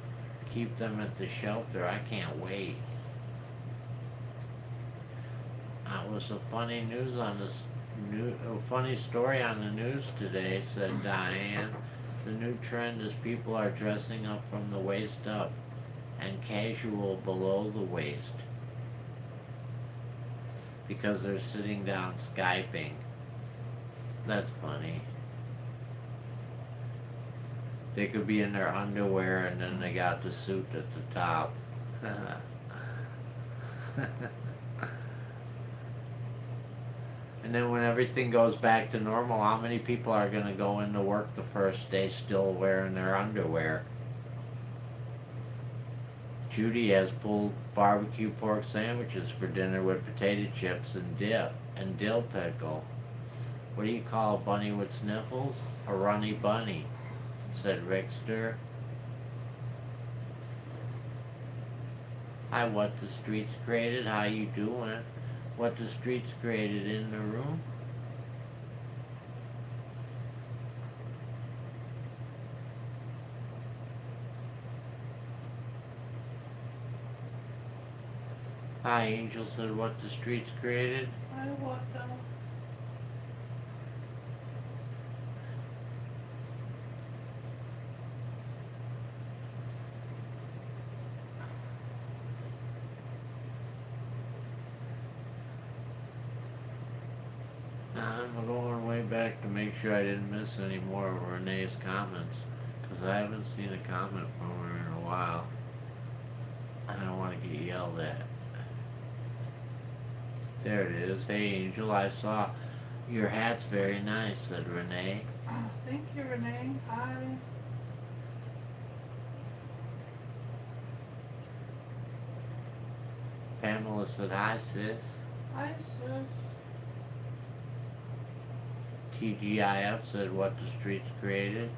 keep them at the shelter. I can't wait. That was a funny news on this a funny story on the news today, said Diane. The new trend is people are dressing up from the waist up and casual below the waist because they're sitting down Skyping. That's funny. They could be in their underwear and then they got the suit at the top. And then when everything goes back to normal, how many people are going to go into work the first day still wearing their underwear? Judy has pulled barbecue pork sandwiches for dinner with potato chips and dip and dill pickle. What do you call a bunny with sniffles? A runny bunny, said Rickster. Hi, What the Streets Created. How you doing? What the Streets Created in the room? Hi, Angel said What the Streets Created. Hi, what the? I'm going way back to make sure I didn't miss any more of Renee's comments, because I haven't seen a comment from her in a while. I don't want to get yelled at. There it is. Hey, Angel, I saw your hat's very nice, said Renee. Oh, thank you, Renee. Hi. Pamela said hi, sis. Hi, sis. TGIF said What the Streets Created.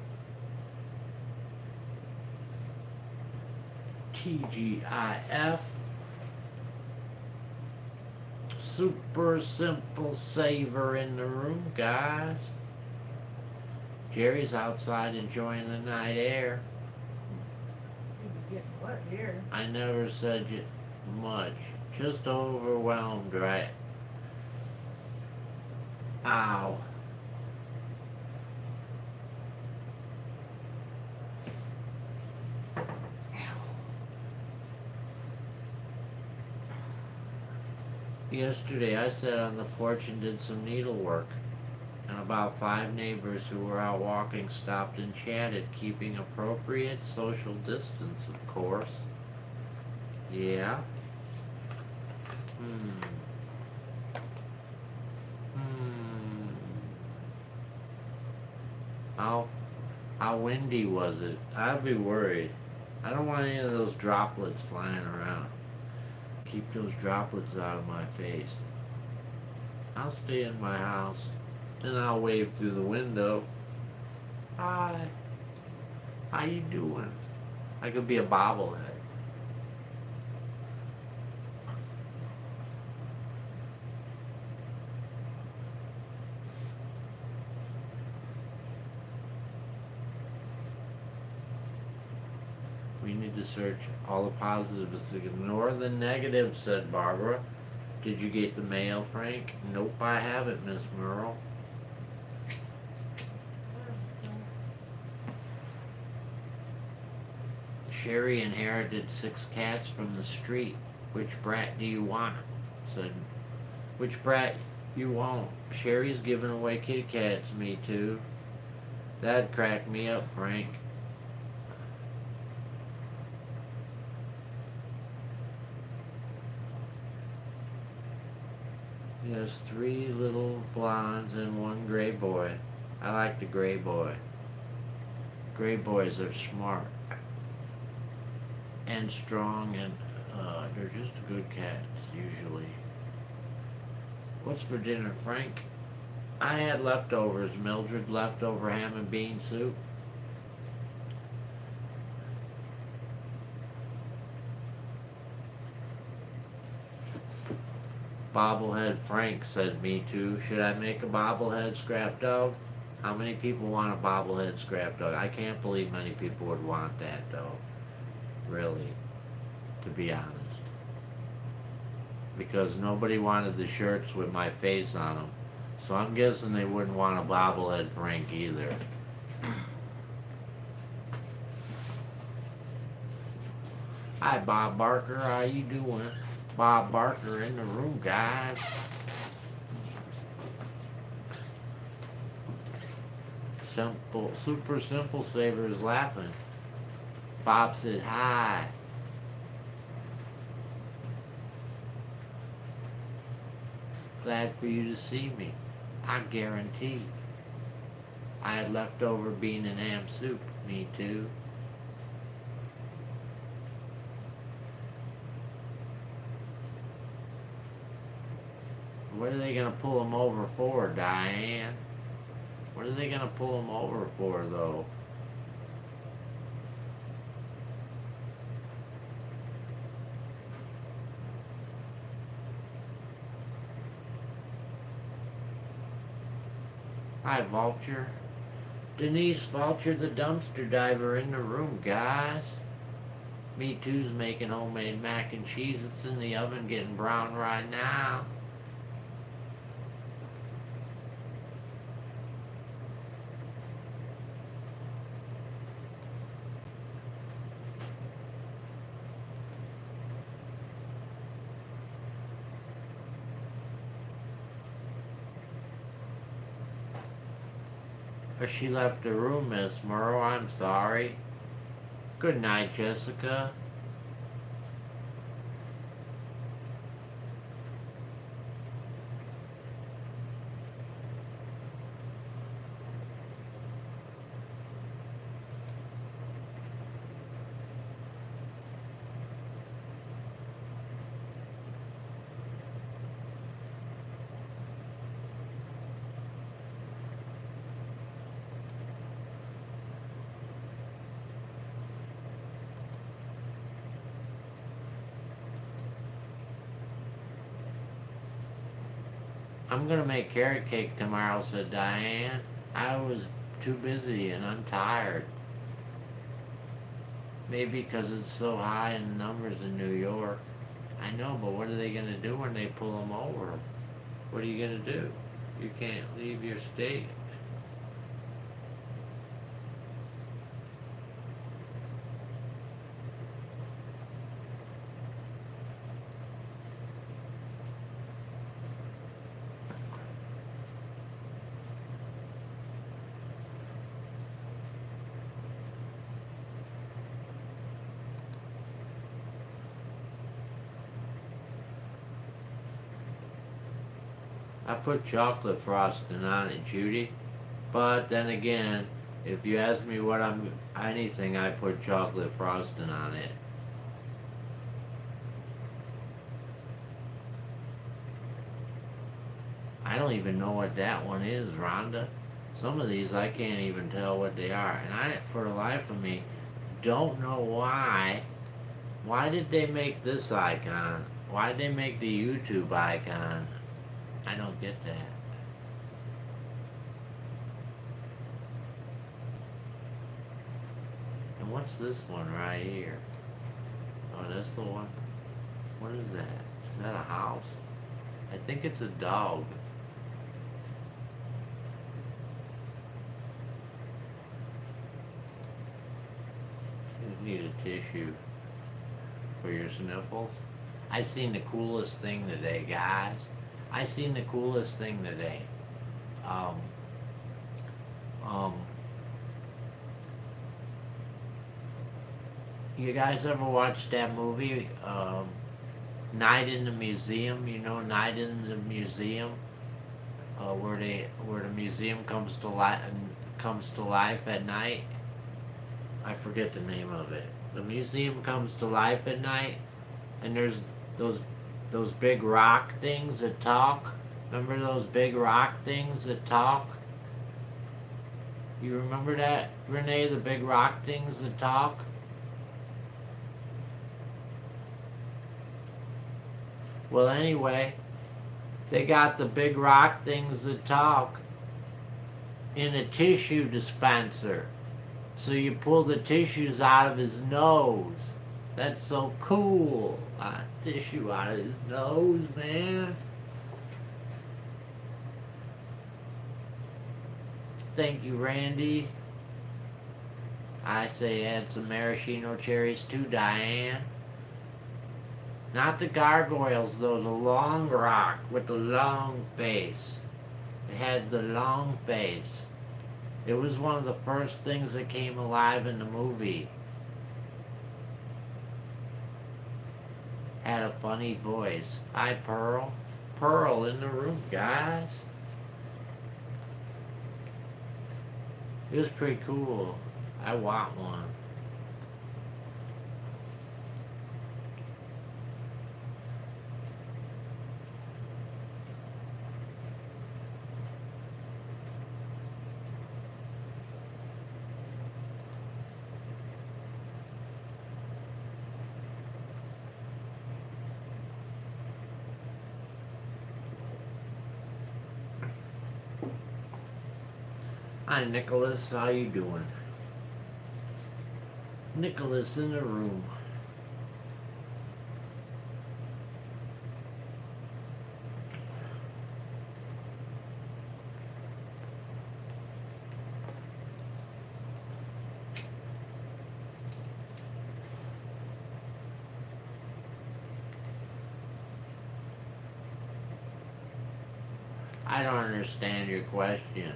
TGIF. Super simple saver in the room, guys. Jerry's outside enjoying the night air. You be getting wet here. I never said much. Just overwhelmed, right? Ow. Yesterday I sat on the porch and did some needlework, and about 5 neighbors who were out walking stopped and chatted, keeping appropriate social distance, of course. Yeah. How windy was it? I'd be worried. I don't want any of those droplets flying around. Keep those droplets out of my face. I'll stay in my house and I'll wave through the window. Hi. How you doing? I could be a bobblehead. to search all the positives. Ignore the negatives, said Barbara. Did you get the mail, Frank? Nope, I haven't, Miss Merle. Sherry inherited 6 cats from the street. Which brat do you want? Said, which brat you want? Sherry's giving away kitty cats, me too. That'd crack me up, Frank. There's 3 little blondes and 1 gray boy. I like the gray boy. Gray boys are smart and strong, and they're just good cats, usually. What's for dinner, Frank? I had leftovers. Mildred leftover ham and bean soup. Bobblehead Frank, said me too. Should I make a bobblehead Scrap Dog? How many people want a bobblehead Scrap Dog? I can't believe many people would want that, though. Really, to be honest. Because nobody wanted the shirts with my face on them. So I'm guessing they wouldn't want a bobblehead Frank either. Hi, Bob Barker. How you doing? Bob Barker in the room, guys. Simple, super simple saver is laughing. Bob said hi. Glad for you to see me. I guarantee. I had leftover bean and ham soup. Me too. What are they gonna pull him over for, Diane? What are they gonna pull him over for, though? Hi, Vulture. Denise Vulture, the dumpster diver, in the room, guys. Me too's making homemade mac and cheese. It's in the oven getting brown right now. She left the room, Miss Merle. I'm sorry. Good night, Jessica. I'm gonna make carrot cake tomorrow, said Diane. I was too busy and I'm tired. Maybe because it's so high in numbers in New York. I know, but what are they gonna do when they pull them over? What are you gonna do? You can't leave your state. I put chocolate frosting on it, Judy. But then again, if you ask me what I'm anything, I put chocolate frosting on it. I don't even know what that one is, Rhonda. Some of these I can't even tell what they are. And I, for the life of me, don't know why. Why did they make this icon? Why did they make the YouTube icon? I don't get that. And what's this one right here? that's the one. What is that? Is that a house? I think it's a dog. You need a tissue for your sniffles. I seen the coolest thing today, guys. I seen the coolest thing today. Um, um, you guys ever watch that movie, Night in the Museum? You know, Night in the Museum, where the museum comes to life at night. I forget the name of it. The museum comes to life at night, and there's those those big rock things that talk. Remember those big rock things that talk? You remember that, Renee? The big rock things that talk? Well, anyway, they got the big rock things that talk in a tissue dispenser. So you pull the tissues out of his nose. That's so cool. Tissue out of his nose, man. Thank you, Randy. I say add some maraschino cherries too, Diane. Not the gargoyles, though, the long rock with the long face. It had the long face. It was one of the first things that came alive in the movie. Had a funny voice. Hi, Pearl. Pearl in the room, guys. It was pretty cool. I want one. Hi, Nicholas. How you doing? Nicholas in the room. I don't understand your question.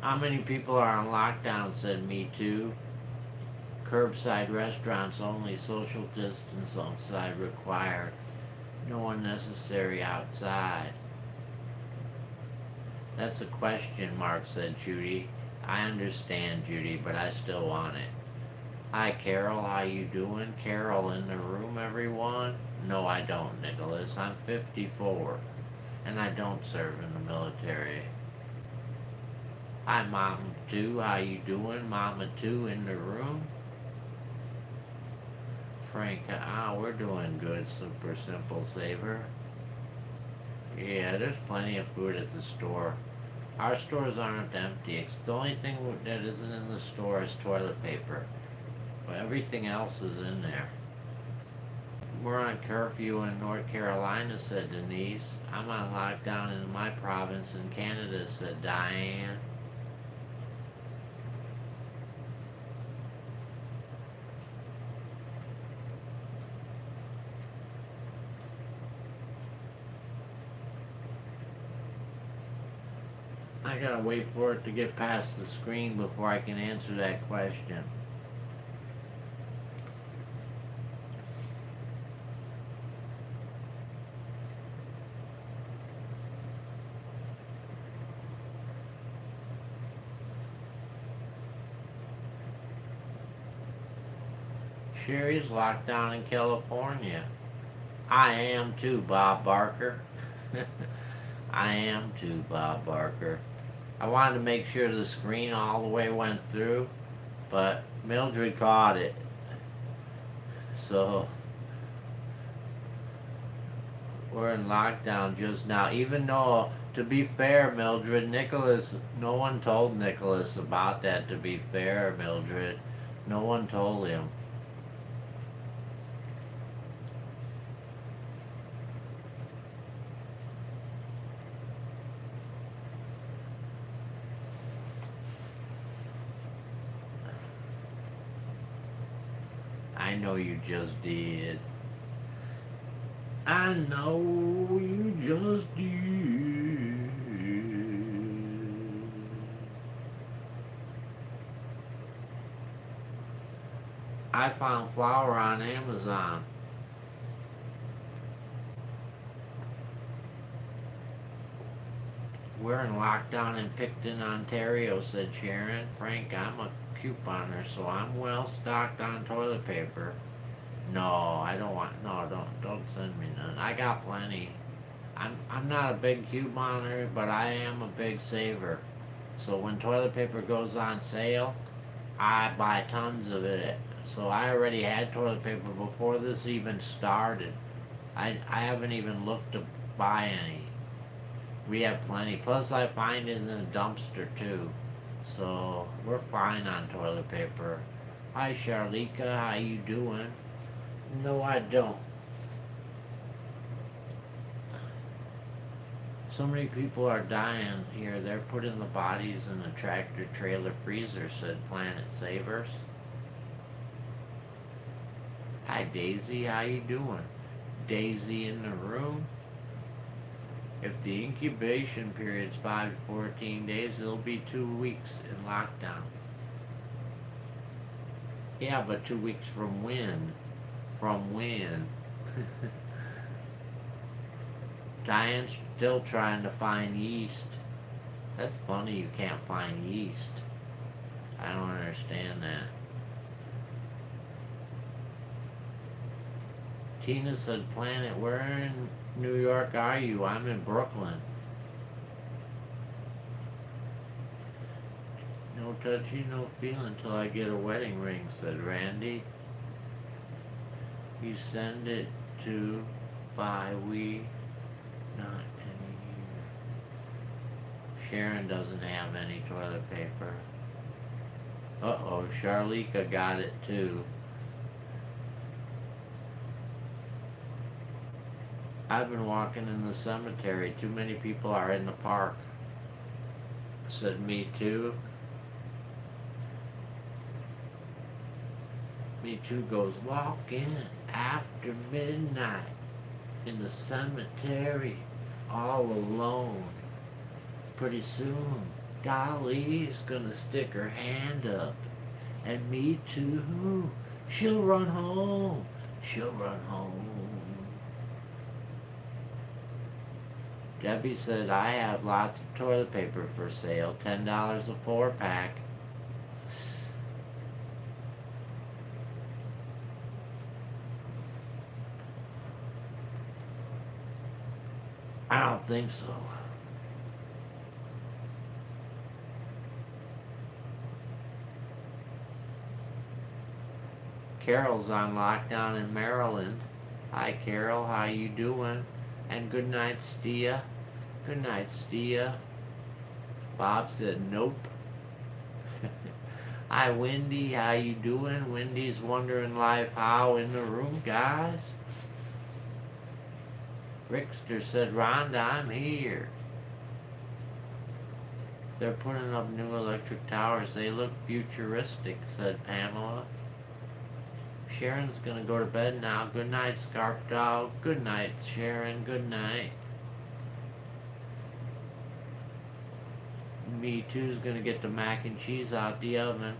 How many people are on lockdown? Said me too. Curbside restaurants only, social distance outside required. No unnecessary outside. That's a question mark, said Judy. I understand, Judy, but I still want it. Hi, Carol. How you doing? Carol in the room, everyone? No, I don't, Nicholas. I'm 54, and I don't serve in the military. Hi, Mom 2. How you doing? Mama 2 in the room? Frank, we're doing good, Super Simple Saver. Yeah, there's plenty of food at the store. Our stores aren't empty. It's the only thing that isn't in the store is toilet paper. But everything else is in there. We're on curfew in North Carolina, said Denise. I'm on lockdown in my province in Canada, said Diane. I gotta wait for it to get past the screen before I can answer that question. Sherry's locked down in California. I am too, Bob Barker. I am too, Bob Barker. I wanted to make sure the screen all the way went through, but Mildred caught it. So we're in lockdown just now. Even though To be fair, Mildred, Nicholas, no one told Nicholas about that, to be fair, Mildred. No one told him. I know you just did. I know you just did. I found flour on Amazon. We're in lockdown in Picton, Ontario, said Sharon. Frank, I'm a couponer, so I'm well stocked on toilet paper. No, I don't want. No, don't send me none. I got plenty. I'm not a big couponer, but I am a big saver. So when toilet paper goes on sale, I buy tons of it. So I already had toilet paper before this even started. I haven't even looked to buy any. We have plenty. Plus I find it in the dumpster too. So we're fine on toilet paper. Hi Charlika, how you doing? No, I don't. So many people are dying here. They're putting the bodies in a tractor trailer freezer, said Planet Savers. Hi Daisy, how you doing? Daisy in the room. If the incubation period's 5 to 14 days, it'll be 2 weeks in lockdown. Yeah, but 2 weeks from when? From when? Diane's still trying to find yeast. That's funny you can't find yeast. I don't understand that. Tina said, Planet, where in New York are you? I'm in Brooklyn. No touchy, no feeling till I get a wedding ring, said Randy. You send it to by we, not any here. Sharon doesn't have any toilet paper. Uh-oh, Charlika got it too. I've been walking in the cemetery. Too many people are in the park. Said me too. Me too goes walking after midnight in the cemetery all alone. Pretty soon, Dolly's gonna stick her hand up. And me too. She'll run home. She'll run home. Debbie said, I have lots of toilet paper for sale. $10 a 4-pack. I don't think so. Carol's on lockdown in Maryland. Hi Carol, how you doing? And good night, Stia. Good night, Stia. Bob said nope. Hi Wendy, how you doing? Wendy's wondering life how in the room, guys. Rickster said, Rhonda, I'm here. They're putting up new electric towers. They look futuristic, said Pamela. Sharon's gonna go to bed now. Good night, Scrap Dog. Good night, Sharon. Good night. Me too's gonna get the mac and cheese out the oven.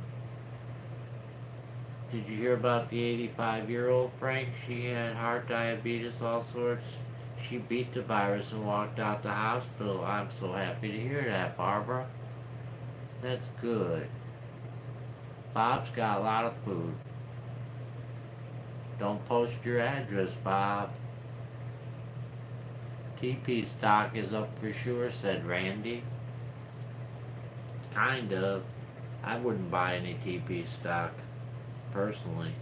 Did you hear about the 85-year-old Frank? She had heart, diabetes, all sorts. She beat the virus and walked out the hospital. I'm so happy to hear that, Barbara. That's good. Bob's got a lot of food. Don't post your address, Bob. TP stock is up for sure, said Randy. Kind of. I wouldn't buy any TP stock, personally.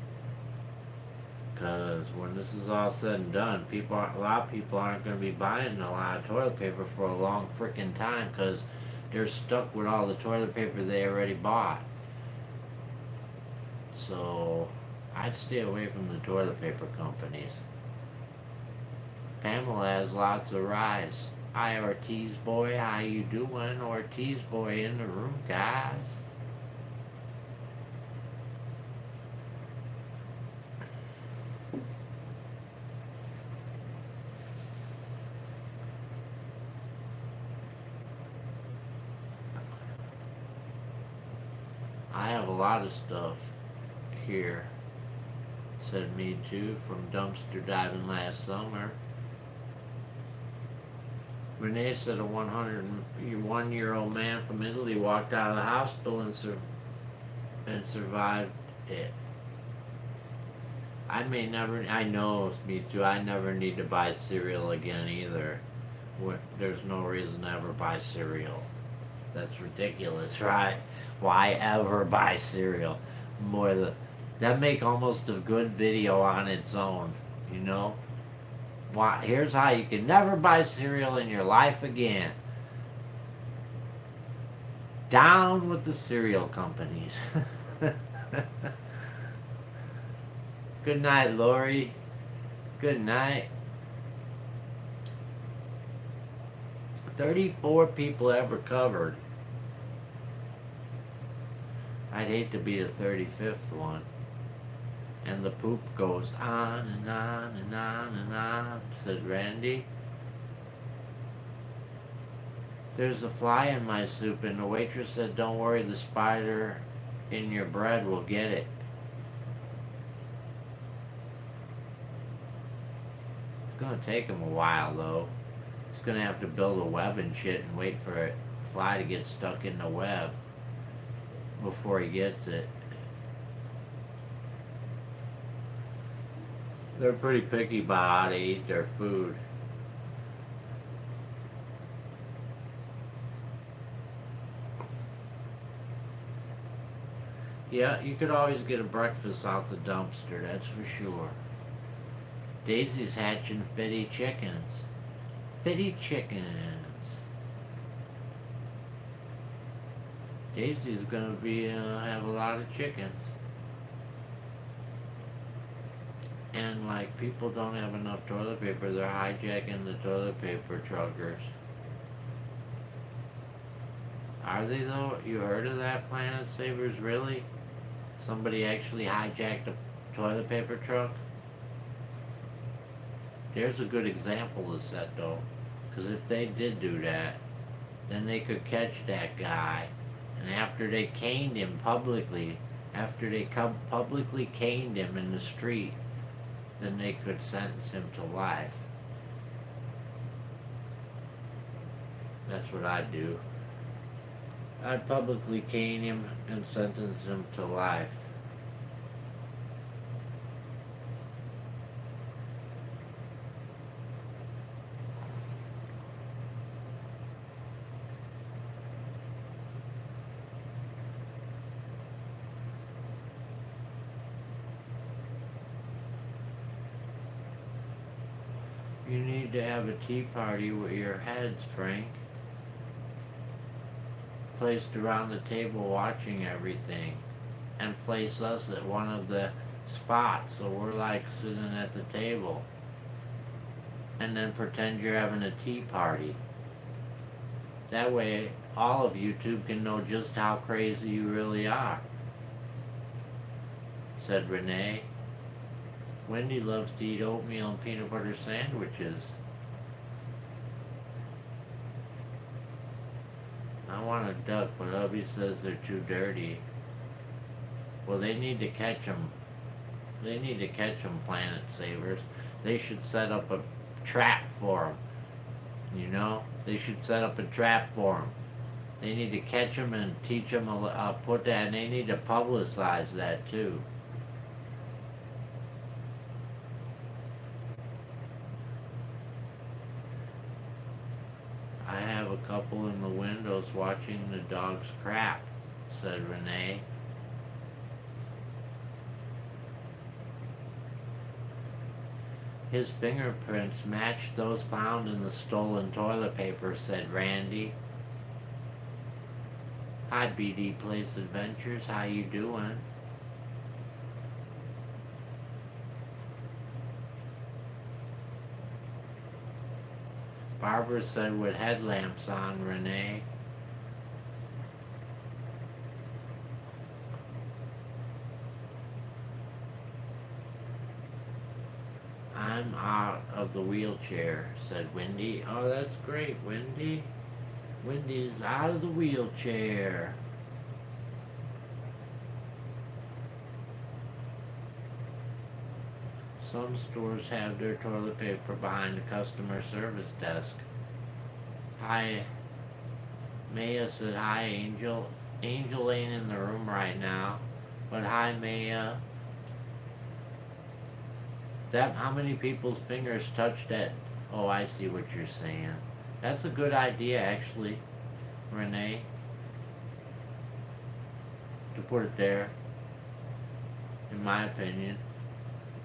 Because when this is all said and done, a lot of people aren't going to be buying a lot of toilet paper for a long freaking time because they're stuck with all the toilet paper they already bought. So I'd stay away from the toilet paper companies. Pamela has lots of rice. Hi Ortiz boy, how you doing? Ortiz boy in the room, guys. I have a lot of stuff here. Said me too, from dumpster diving last summer. Renee said a 101-year-old man from Italy walked out of the hospital and survived it. I know, me too, I never need to buy cereal again either. There's no reason to ever buy cereal. That's ridiculous, right? Why ever buy cereal? That make almost a good video on its own, you know? Why? Here's how you can never buy cereal in your life again. Down with the cereal companies. Good night, Lori. Good night. 34 people ever covered. I'd hate to be the 35th one. And the poop goes on and on and on and on, said Randy. There's a fly in my soup, and the waitress said, don't worry, the spider in your bread will get it. It's gonna take him a while, though. He's gonna have to build a web and shit and wait for a fly to get stuck in the web before he gets it. They're pretty picky about how to eat their food. Yeah, you could always get a breakfast out the dumpster, that's for sure. Daisy's hatching fitty chickens. Fitty chickens. Daisy's gonna have a lot of chickens. And like people don't have enough toilet paper, they're hijacking the toilet paper truckers. Are they though? You heard of that, Planet Savers? Really? Somebody actually hijacked a toilet paper truck? There's a good example to set though. Because if they did do that, then they could catch that guy. And after they caned him publicly, after they publicly caned him in the street, then they could sentence him to life. That's what I'd do. I'd publicly cane him and sentence him to life. You need to have a tea party with your heads, Frank. Placed around the table watching everything. And place us at one of the spots so we're like sitting at the table. And then pretend you're having a tea party. That way all of YouTube can know just how crazy you really are, said Renee. Wendy loves to eat oatmeal and peanut butter sandwiches. I want a duck, but hubby says they're too dirty. Well, they need to catch them. They need to catch them, Planet Savers. They should set up a trap for them. You know? They should set up a trap for them. They need to catch them and teach them, put that, and they need to publicize that too. I have a couple in the windows watching the dogs crap, said Renee. His fingerprints matched those found in the stolen toilet paper, said Randy. Hi, BD Place Adventures. How you doing? Barbara said with headlamps on, Renee. I'm out of the wheelchair, said Wendy. Oh, that's great, Wendy. Wendy's out of the wheelchair. Some stores have their toilet paper behind the customer service desk. Hi, Maya said hi, Angel. Angel ain't in the room right now, but hi, Maya. That how many people's fingers touched that? Oh, I see what you're saying. That's a good idea, actually, Renee. To put it there, in my opinion.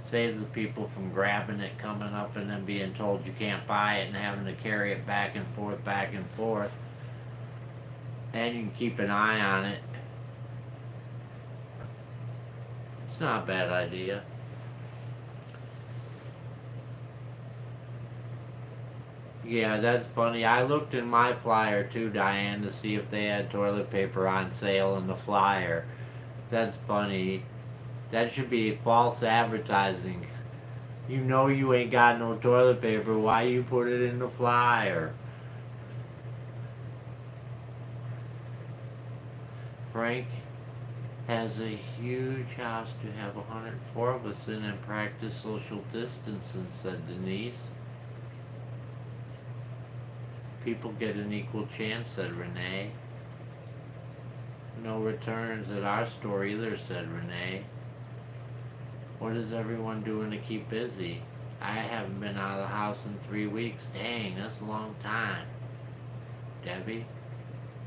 Saves the people from grabbing it, coming up, and then being told you can't buy it and having to carry it back and forth, back and forth. And you can keep an eye on it. It's not a bad idea. Yeah, that's funny. I looked in my flyer too, Diane, to see if they had toilet paper on sale in the flyer. That's funny. That should be false advertising. You know you ain't got no toilet paper. Why you put it in the flyer? Frank has a huge house to have 104 of us in and practice social distancing, said Denise. People get an equal chance, said Renee. No returns at our store either, said Renee. What is everyone doing to keep busy? I haven't been out of the house in 3 weeks. Dang, that's a long time. Debbie,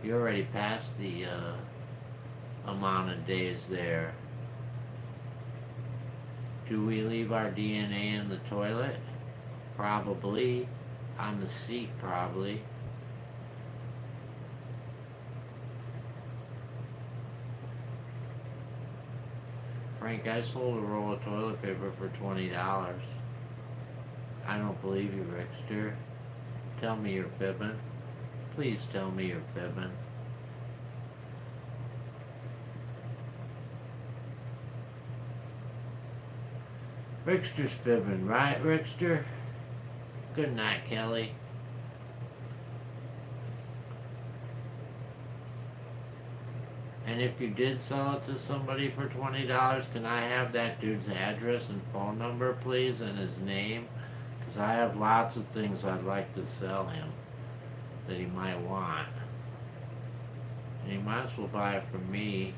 you already passed the amount of days there. Do we leave our DNA in the toilet? Probably. On the seat, probably. Frank, I sold a roll of toilet paper for $20. I don't believe you, Rickster. Tell me you're fibbing. Please tell me you're fibbing. Rickster's fibbing, right, Rickster? Good night, Kelly. And if you did sell it to somebody for $20, can I have that dude's address and phone number, please, and his name? Because I have lots of things I'd like to sell him that he might want. And he might as well buy it from me.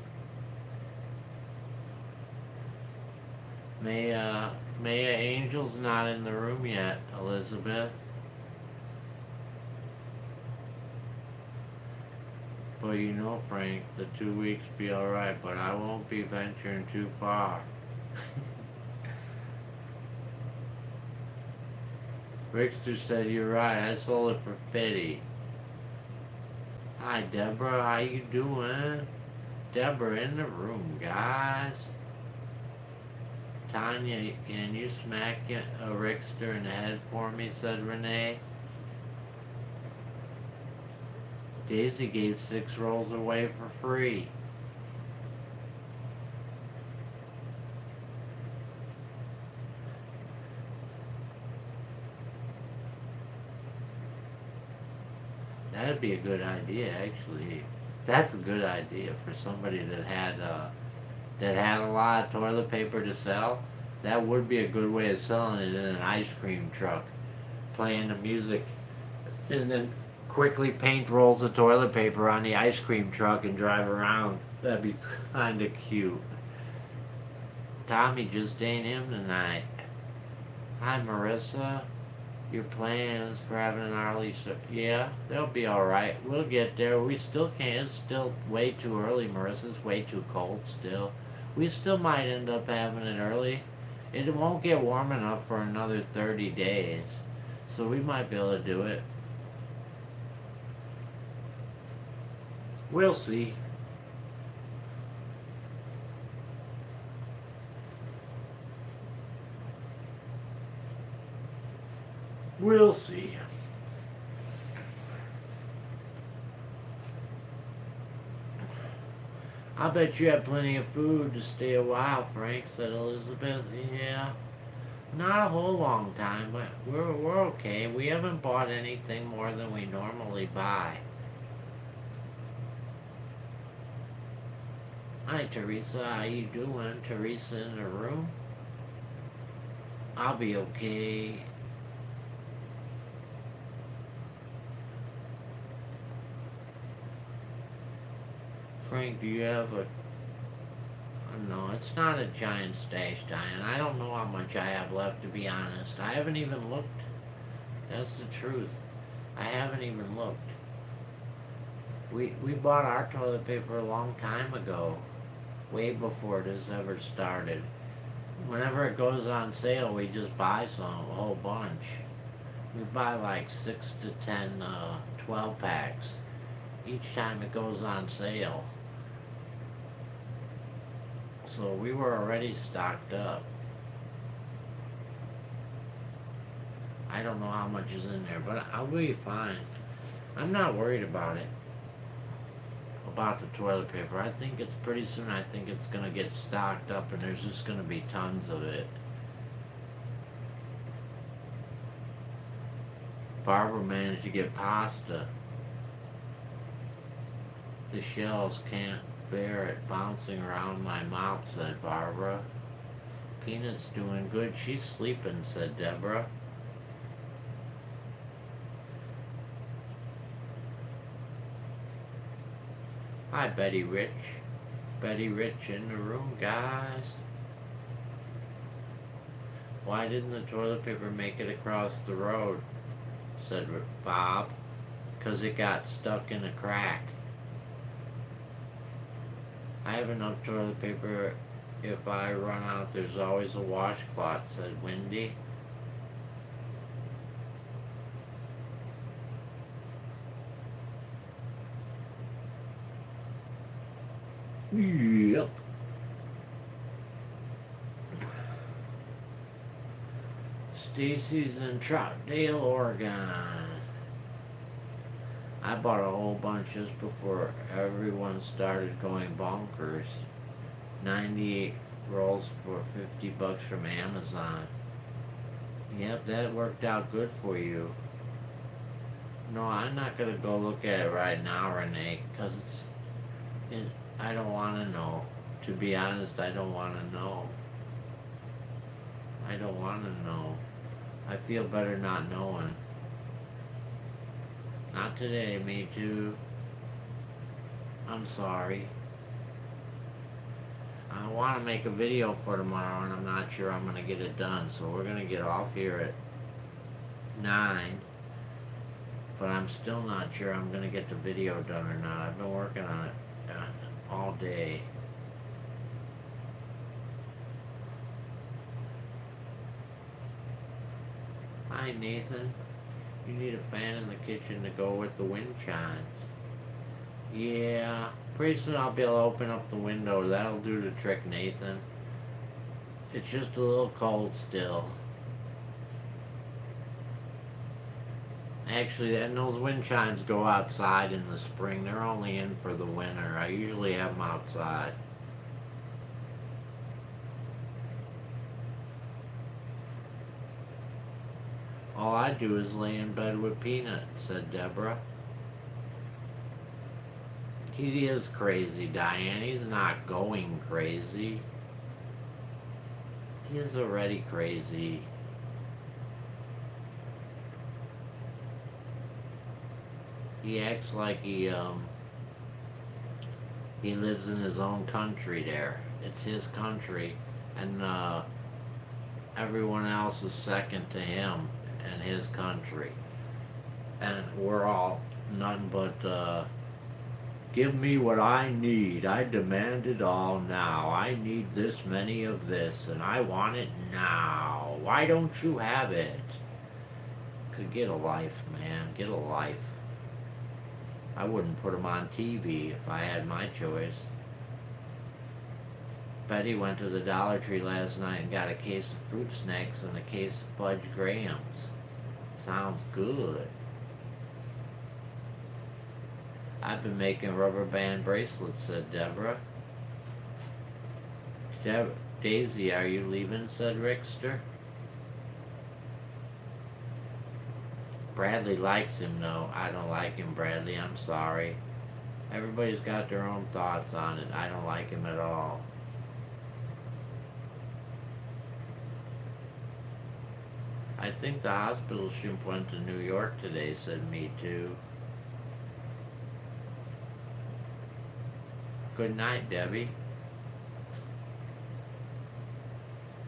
Maya Angel's not in the room yet, Elizabeth. But you know, Frank, the 2 weeks be alright, but I won't be venturing too far. Rickster said, you're right, I sold it for 50. Hi, Deborah, how you doing? Deborah in the room, guys. Tanya, can you smack a Rickster in the head for me, said Renee. Daisy gave 6 rolls away for free. That'd be a good idea, actually. That's a good idea for somebody that had a lot of toilet paper to sell. That would be a good way of selling it in an ice cream truck, playing the music, and then quickly paint rolls of toilet paper on the ice cream truck and drive around. That'd be kind of cute. Tommy just ain't him tonight. Hi, Marissa. Your plans for having an early yeah, they'll be alright. We'll get there. We still can't. It's still way too early, Marissa. It's way too cold still. We still might end up having it early. It won't get warm enough for another 30 days. So we might be able to do it. We'll see. We'll see. I bet you have plenty of food to stay a while, Frank, said Elizabeth. Yeah. Not a whole long time, but we're okay. We haven't bought anything more than we normally buy. Hi, Teresa. How you doing? Teresa in the room? I'll be okay. Frank, do you have a... No, it's not a giant stash, Diane. I don't know how much I have left, to be honest. I haven't even looked. That's the truth. I haven't even looked. We bought our toilet paper a long time ago. Way before this ever started. Whenever it goes on sale, we just buy some, a whole bunch. We buy like 6 to 10, 12 packs each time it goes on sale. So we were already stocked up. I don't know how much is in there, but I'll be fine. I'm not worried about it. About the toilet paper. I think it's pretty soon, I think it's gonna get stocked up and there's just gonna be tons of it. Barbara managed to get pasta. The shells can't bear it bouncing around my mouth, said Barbara. Peanut's doing good. She's sleeping, said Deborah. Hi, Betty Rich. Betty Rich in the room, guys. Why didn't the toilet paper make it across the road? Said Bob. 'Cause it got stuck in a crack. I have enough toilet paper. If I run out, there's always a washcloth, said Wendy. Yep. Stacy's in Troutdale, Oregon. I bought a whole bunch just before everyone started going bonkers. 98 rolls for $50 from Amazon. Yep, that worked out good for you. No, I'm not gonna go look at it right now, Renee, because I don't want to know. To be honest, I don't want to know. I don't want to know. I feel better not knowing. Not today, me too. I'm sorry. I want to make a video for tomorrow and I'm not sure I'm going to get it done. So we're going to get off here at 9. But I'm still not sure I'm going to get the video done or not. I've been working on it all day. Hi, Nathan. You need a fan in the kitchen to go with the wind chimes. Yeah, pretty soon I'll be able to open up the window. That'll do the trick, Nathan. It's just a little cold still. Actually, and those wind chimes go outside in the spring. They're only in for the winter. I usually have them outside. All I do is lay in bed with Peanut, said Deborah. He is crazy, Diane. He's not going crazy. He is already crazy. He acts like he lives in his own country there. It's his country, and everyone else is second to him and his country. And we're all nothing but Give me what I need. I demand it all now. I need this many of this, and I want it now. Why don't you have it? Could get a life, man. Get a life. I wouldn't put them on TV if I had my choice. Betty went to the Dollar Tree last night and got a case of fruit snacks and a case of fudge grahams. Sounds good. I've been making rubber band bracelets, said Deborah. Daisy, are you leaving, said Rickster. Bradley likes him, though. I don't like him, Bradley. I'm sorry. Everybody's got their own thoughts on it. I don't like him at all. I think the hospital ship went to New York today, said Me Too. Good night, Debbie.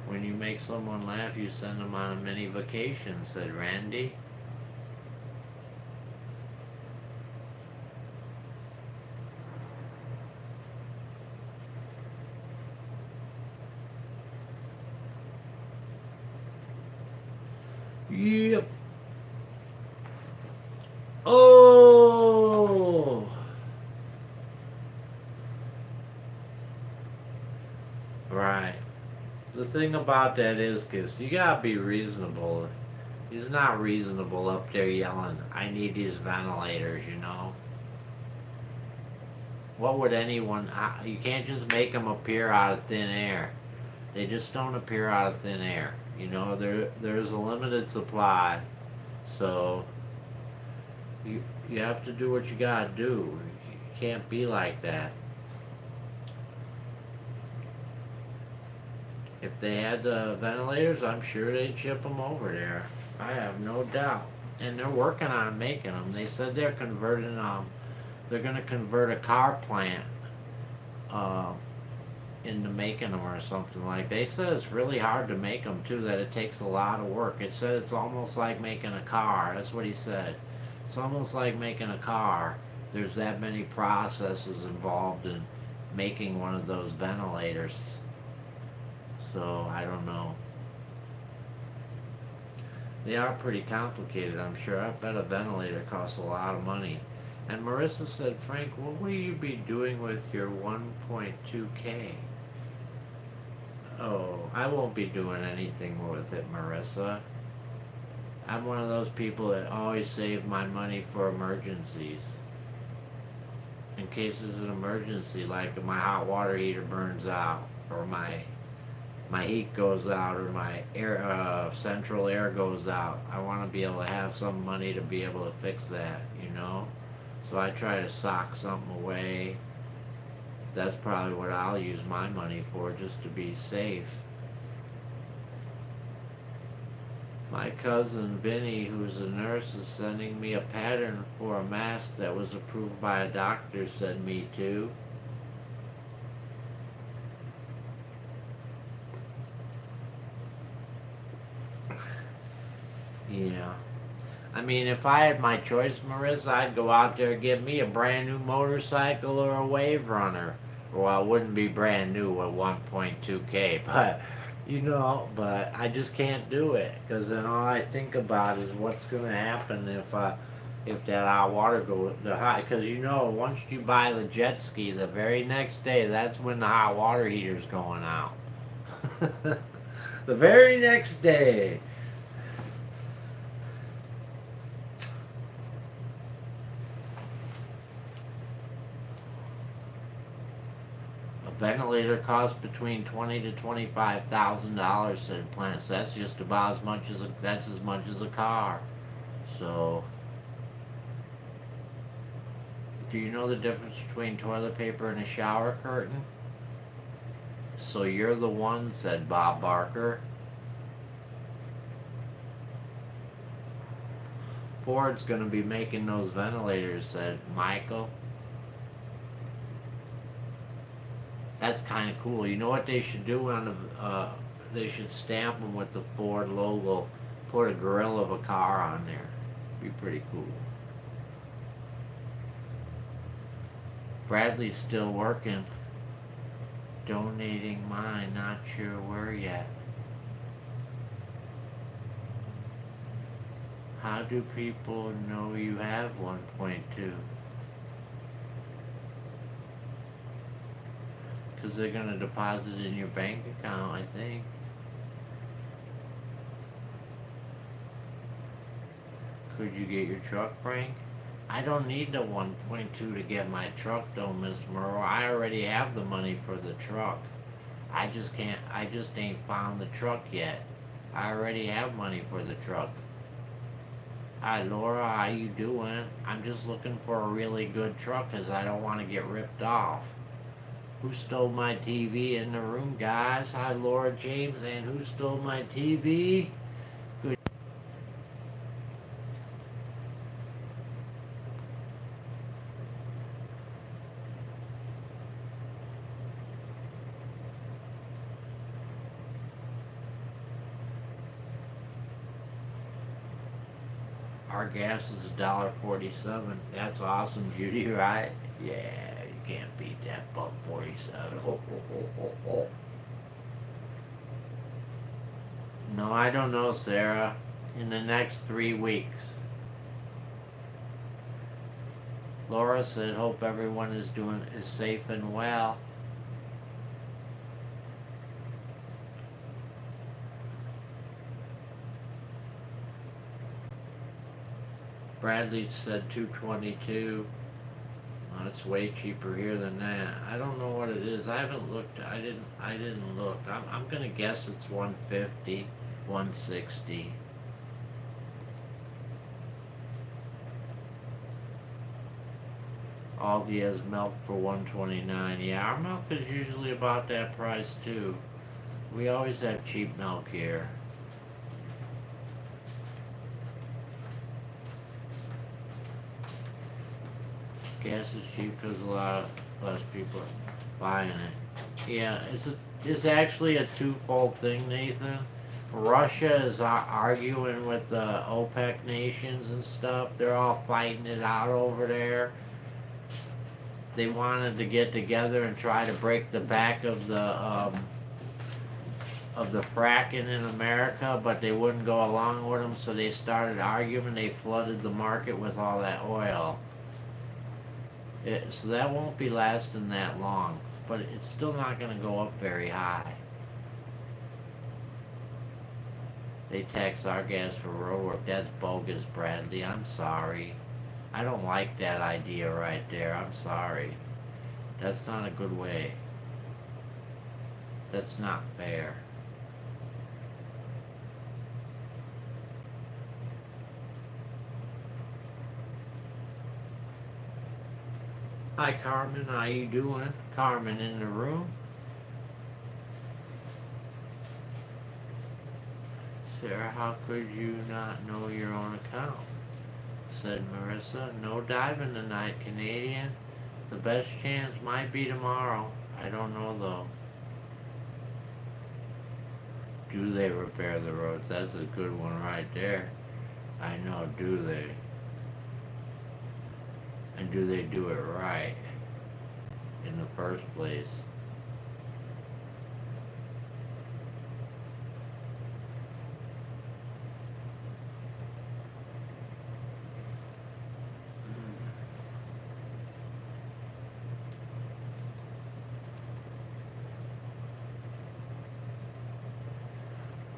When you make someone laugh, you send them on a mini vacation, said Randy. Yep. Oh! Right. The thing about that is, kids, you gotta be reasonable. He's not reasonable up there yelling, I need these ventilators, you know? What would anyone, you can't just make them appear out of thin air. They just don't appear out of thin air. You know, there's a limited supply, so you have to do what you gotta do. You can't be like that. If they had the ventilators, I'm sure they'd ship them over there. I have no doubt. And they're working on making them. They said they're converting they're going to convert a car plant into making them or something like. They said it's really hard to make them too, that it takes a lot of work. It said it's almost like making a car. That's what he said. It's almost like making a car. There's that many processes involved in making one of those ventilators. So I don't know. They are pretty complicated, I'm sure. I bet a ventilator costs a lot of money. And Marissa said, Frank, what will you be doing with your 1.2K? Oh, I won't be doing anything with it, Marissa. I'm one of those people that always save my money for emergencies. In case there's an emergency, like my hot water heater burns out, or my heat goes out, or my air central air goes out. I want to be able to have some money to be able to fix that, you know? So I try to sock something away. That's probably what I'll use my money for, just to be safe. My cousin Vinny, who's a nurse, is sending me a pattern for a mask that was approved by a doctor, said Me Too. Yeah. I mean, if I had my choice, Marissa, I'd go out there and get me a brand new motorcycle or a wave runner. Well, it wouldn't be brand new at 1.2K, but, you know, but I just can't do it. Because then all I think about is what's going to happen if that hot water goes, because you know, once you buy the jet ski, the very next day, that's when the hot water heater's going out. The very next day. Ventilator costs between $20,000 to $25,000, said Plants. That's just about as much as a car. So, do you know the difference between toilet paper and a shower curtain? So you're the one, said Bob Barker. Ford's going to be making those ventilators, said Michael. That's kind of cool. You know what they should do on they should stamp them with the Ford logo, put a grill of a car on there. Be pretty cool. Bradley's still working. Donating mine, not sure where yet. How do people know you have 1.2? Because they're going to deposit in your bank account, I think. Could you get your truck, Frank? I don't need the 1.2 to get my truck though, Miss Merle. I already have the money for the truck. I just ain't found the truck yet. I already have money for the truck. Hi Laura, how you doing? I'm just looking for a really good truck because I don't want to get ripped off. Who stole my TV in the room, guys? Hi Laura James, and who stole my TV? Good. Our gas is $1.47. That's awesome, Judy, right? Yeah, you can't beat that buck 47. No, I don't know, Sarah. In the next 3 weeks. Laura said, hope everyone is safe and well. Bradley said 222. Oh, it's way cheaper here than that. I don't know what it is. I haven't looked. I didn't look. I'm gonna guess it's 150, 160. Aldi has milk for 129. Yeah, our milk is usually about that price too. We always have cheap milk here. Gas is cheap because a lot less people are buying it. Yeah, it's actually a twofold thing, Nathan. Russia is arguing with the OPEC nations and stuff. They're all fighting it out over there. They wanted to get together and try to break the back of the fracking in America, but they wouldn't go along with them, so they started arguing. They flooded the market with all that oil. So that won't be lasting that long, but it's still not going to go up very high. They tax our gas for road work. That's bogus, Bradley. I'm sorry. I don't like that idea right there. I'm sorry. That's not a good way. That's not fair. Hi Carmen, how you doing? Carmen in the room? Sarah, how could you not know your own account? Said Marissa. No diving tonight, Canadian. The best chance might be tomorrow. I don't know though. Do they repair the roads? That's a good one right there. I know, do they? And do they do it right in the first place?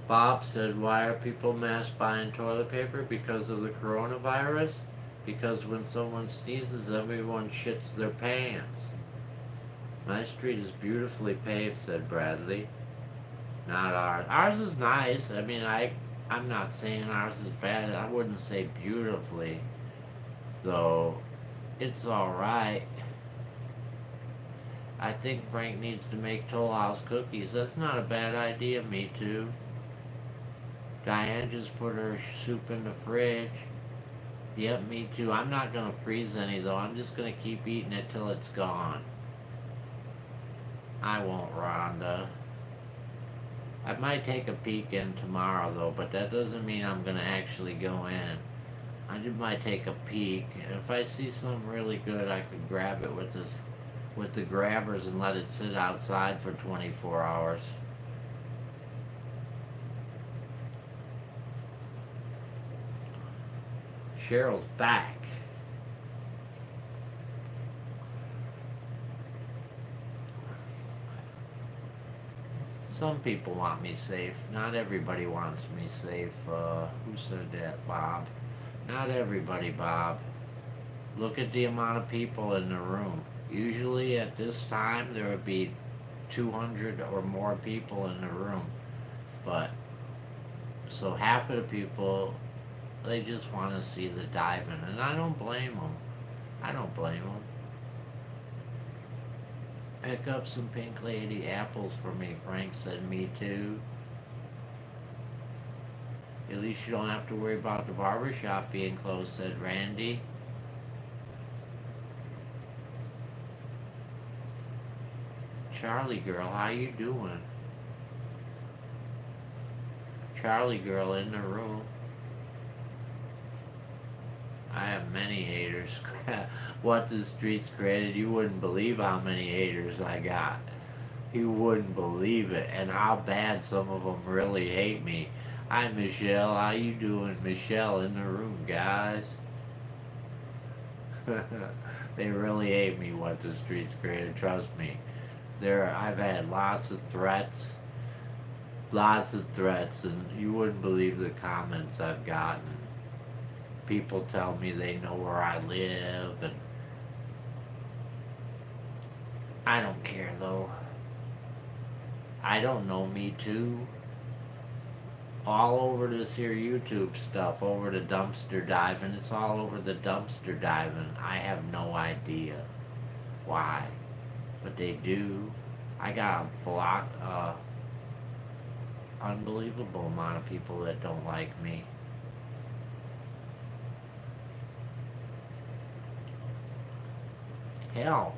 Bob said, why are people mass buying toilet paper? Because of the coronavirus? Because when someone sneezes, everyone shits their pants. My street is beautifully paved, said Bradley. Not ours. Ours is nice. I mean, I'm not saying ours is bad. I wouldn't say beautifully, though. It's alright. I think Frank needs to make Toll House cookies. That's not a bad idea, me too. Diane just put her soup in the fridge. Yep, me too. I'm not gonna freeze any though. I'm just gonna keep eating it till it's gone. I won't, Rhonda. I might take a peek in tomorrow though, but that doesn't mean I'm gonna actually go in. I just might take a peek. If I see something really good, I could grab it with this with the grabbers and let it sit outside for 24 hours. Cheryl's back. Some people want me safe. Not everybody wants me safe. Who said that, Bob? Not everybody, Bob. Look at the amount of people in the room. Usually at this time there would be 200 or more people in the room. But, so half of the people, they just want to see the diving. And I don't blame them. I don't blame them. Pick up some Pink Lady apples for me, Frank said. Me too. At least you don't have to worry about the barbershop being closed, said Randy. Charlie girl, how you doing? Charlie girl in the room. I have many haters. What the streets created, you wouldn't believe how many haters I got. You wouldn't believe it, and how bad some of them really hate me. Hi Michelle, how you doing? Michelle in the room, guys. They really hate me, what the streets created, trust me. I've had lots of threats, and you wouldn't believe the comments I've gotten. People tell me they know where I live, and I don't care though. I don't know me too. All over this here YouTube stuff, over the dumpster diving, it's all over the dumpster diving. I have no idea why, but they do. I got a block, unbelievable amount of people that don't like me. Hell,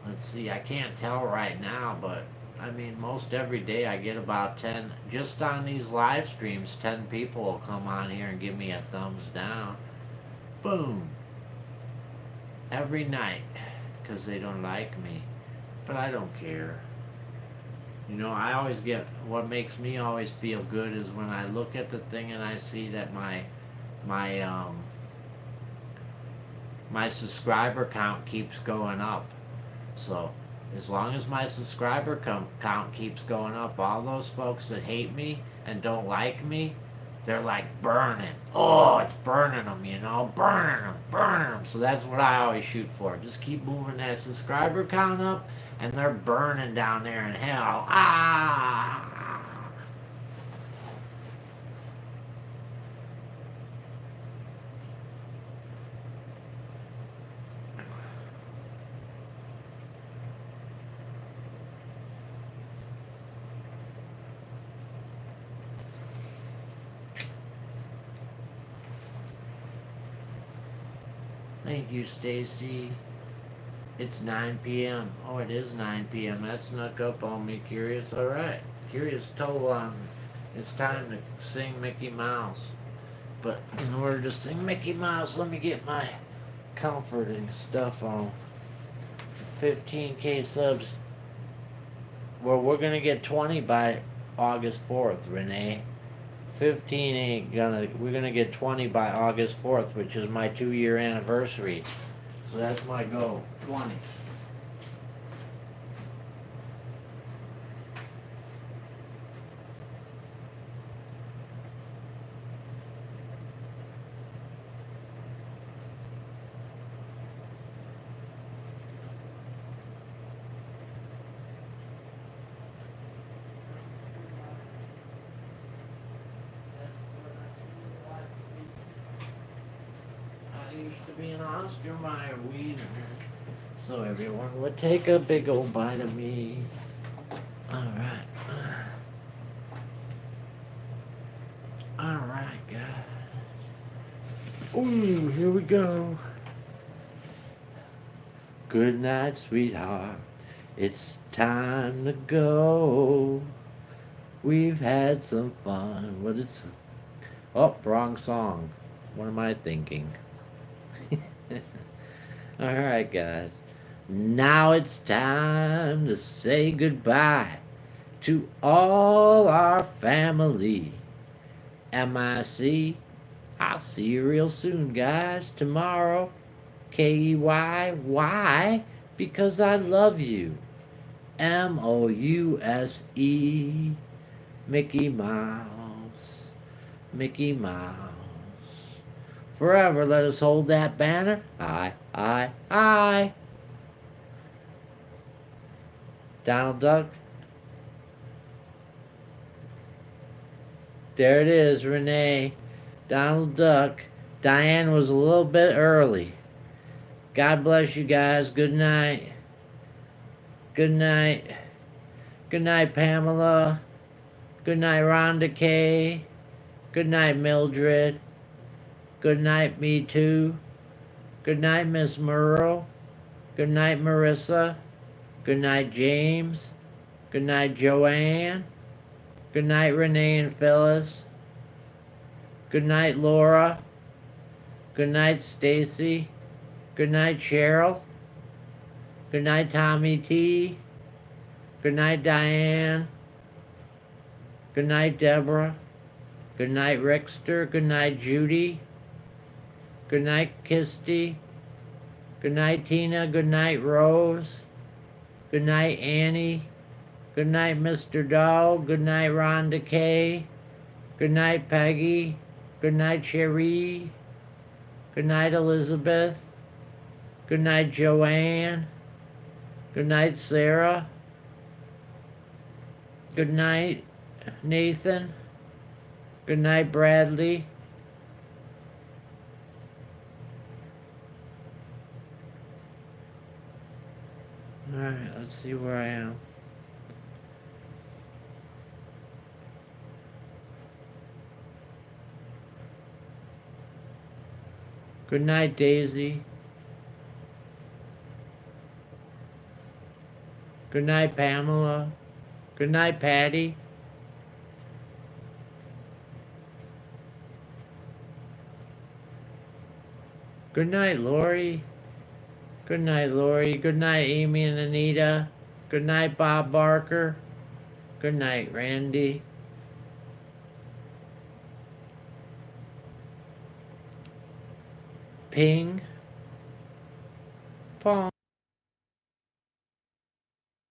let's see, I can't tell right now, but I mean, most every day I get about 10, just on these live streams, 10 people will come on here and give me a thumbs down. Boom. Every night, because they don't like me. But I don't care. You know, I always get, what makes me always feel good is when I look at the thing and I see that my subscriber count keeps going up. So as long as my subscriber count keeps going up, all those folks that hate me and don't like me, they're like burning. Oh, it's burning them, you know, burning them. So that's what I always shoot for. Just keep moving that subscriber count up, and they're burning down there in hell. Ah! Thank you, Stacy. It's 9 p.m. Oh, it is 9 p.m. That snuck up on me, Curious. All right. Curious told on me. It's time to sing Mickey Mouse. But in order to sing Mickey Mouse, let me get my comforting stuff on. 15K subs. Well, we're going to get 20 by August 4th, Renee. 15 ain't gonna, we're gonna get 20 by August 4th, which is my 2-year anniversary. So that's my goal, 20. Used to be an Oscar Mayer weed, so everyone would take a big old bite of me. Alright. Alright, guys. Ooh, here we go. Good night, sweetheart. It's time to go. We've had some fun. What is... Oh, wrong song. What am I thinking? Alright, guys. Now it's time to say goodbye to all our family. MIC, I'll see you real soon, guys. Tomorrow, KEY. Why? Because I love you. MOUSE. Mickey Mouse. Mickey Mouse. Forever let us hold that banner. I. Donald Duck. There it is, Renee. Donald Duck. Diane was a little bit early. God bless you guys. Good night. Good night. Good night, Pamela. Good night, Rhonda K. Good night, Mildred. Good night, Me Too. Good night, Miss Merle. Good night, Marissa. Good night, James. Good night, Joanne. Good night, Renee and Phyllis. Good night, Laura. Good night, Stacy. Good night, Cheryl. Good night, Tommy T. Good night, Diane. Good night, Deborah. Good night, Rickster. Good night, Judy. Good night, Kisty. Good night, Tina. Good night, Rose. Good night, Annie. Good night, Mr. Dog. Good night, Rhonda K. Good night, Peggy. Good night, Cherie. Good night, Elizabeth. Good night, Joanne. Good night, Sarah. Good night, Nathan. Good night, Bradley. Alright, let's see where I am. Good night, Daisy. Good night, Pamela. Good night, Patty. Good night, Lori. Good night, Lori. Good night, Amy and Anita. Good night, Bob Barker. Good night, Randy. Ping. Pong.